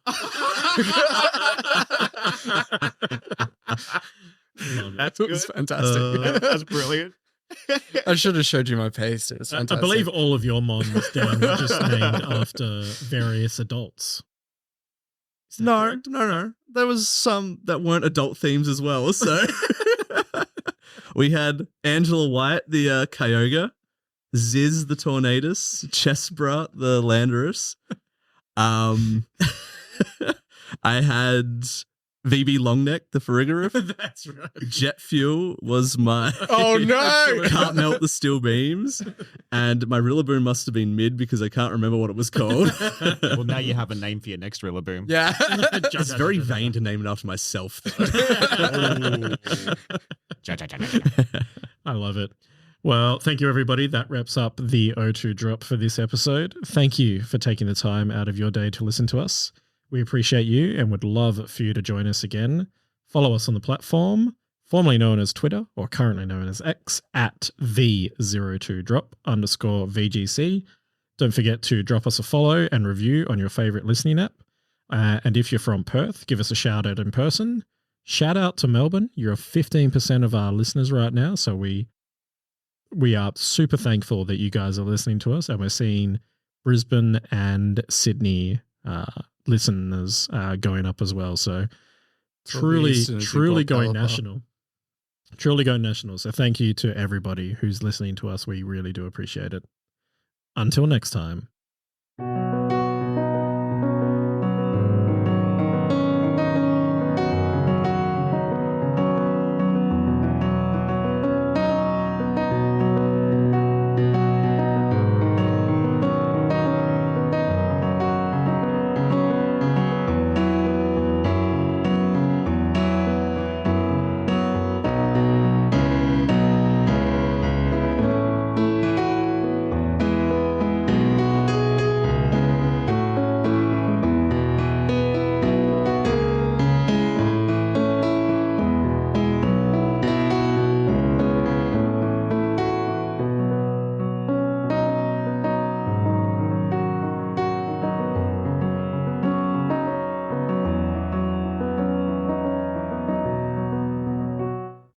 That's It good. was fantastic. That's brilliant. I should have showed you my paste. It was I fantastic. believe all of your mons down were just named after various adults. No. There was some that weren't adult themes as well. So we had Angela White, the Kyogre, Ziz, the Tornadus, Chesbra, the Landorus. I had VB Longneck, the Farigiraf. That's right. Jet Fuel was my Oh no! Can't Melt the Steel Beams. And my Rillaboom must have been mid because I can't remember what it was called. Well, now you have a name for your next Rillaboom. Yeah. It's very vain to name it after myself, though. I love it. Well, thank you, everybody. That wraps up the O2 drop for this episode. Thank you for taking the time out of your day to listen to us. We appreciate you and would love for you to join us again. Follow us on the platform, formerly known as Twitter or currently known as X, at the02drop_VGC. Don't forget to drop us a follow and review on your favorite listening app. And if you're from Perth, give us a shout out in person. Shout out to Melbourne. You're 15% of our listeners right now. So we are super thankful that you guys are listening to us, and we're seeing Brisbane and Sydney listeners going up as well. So truly going national. Truly going national. So thank you to everybody who's listening to us. We really do appreciate it. Until next time.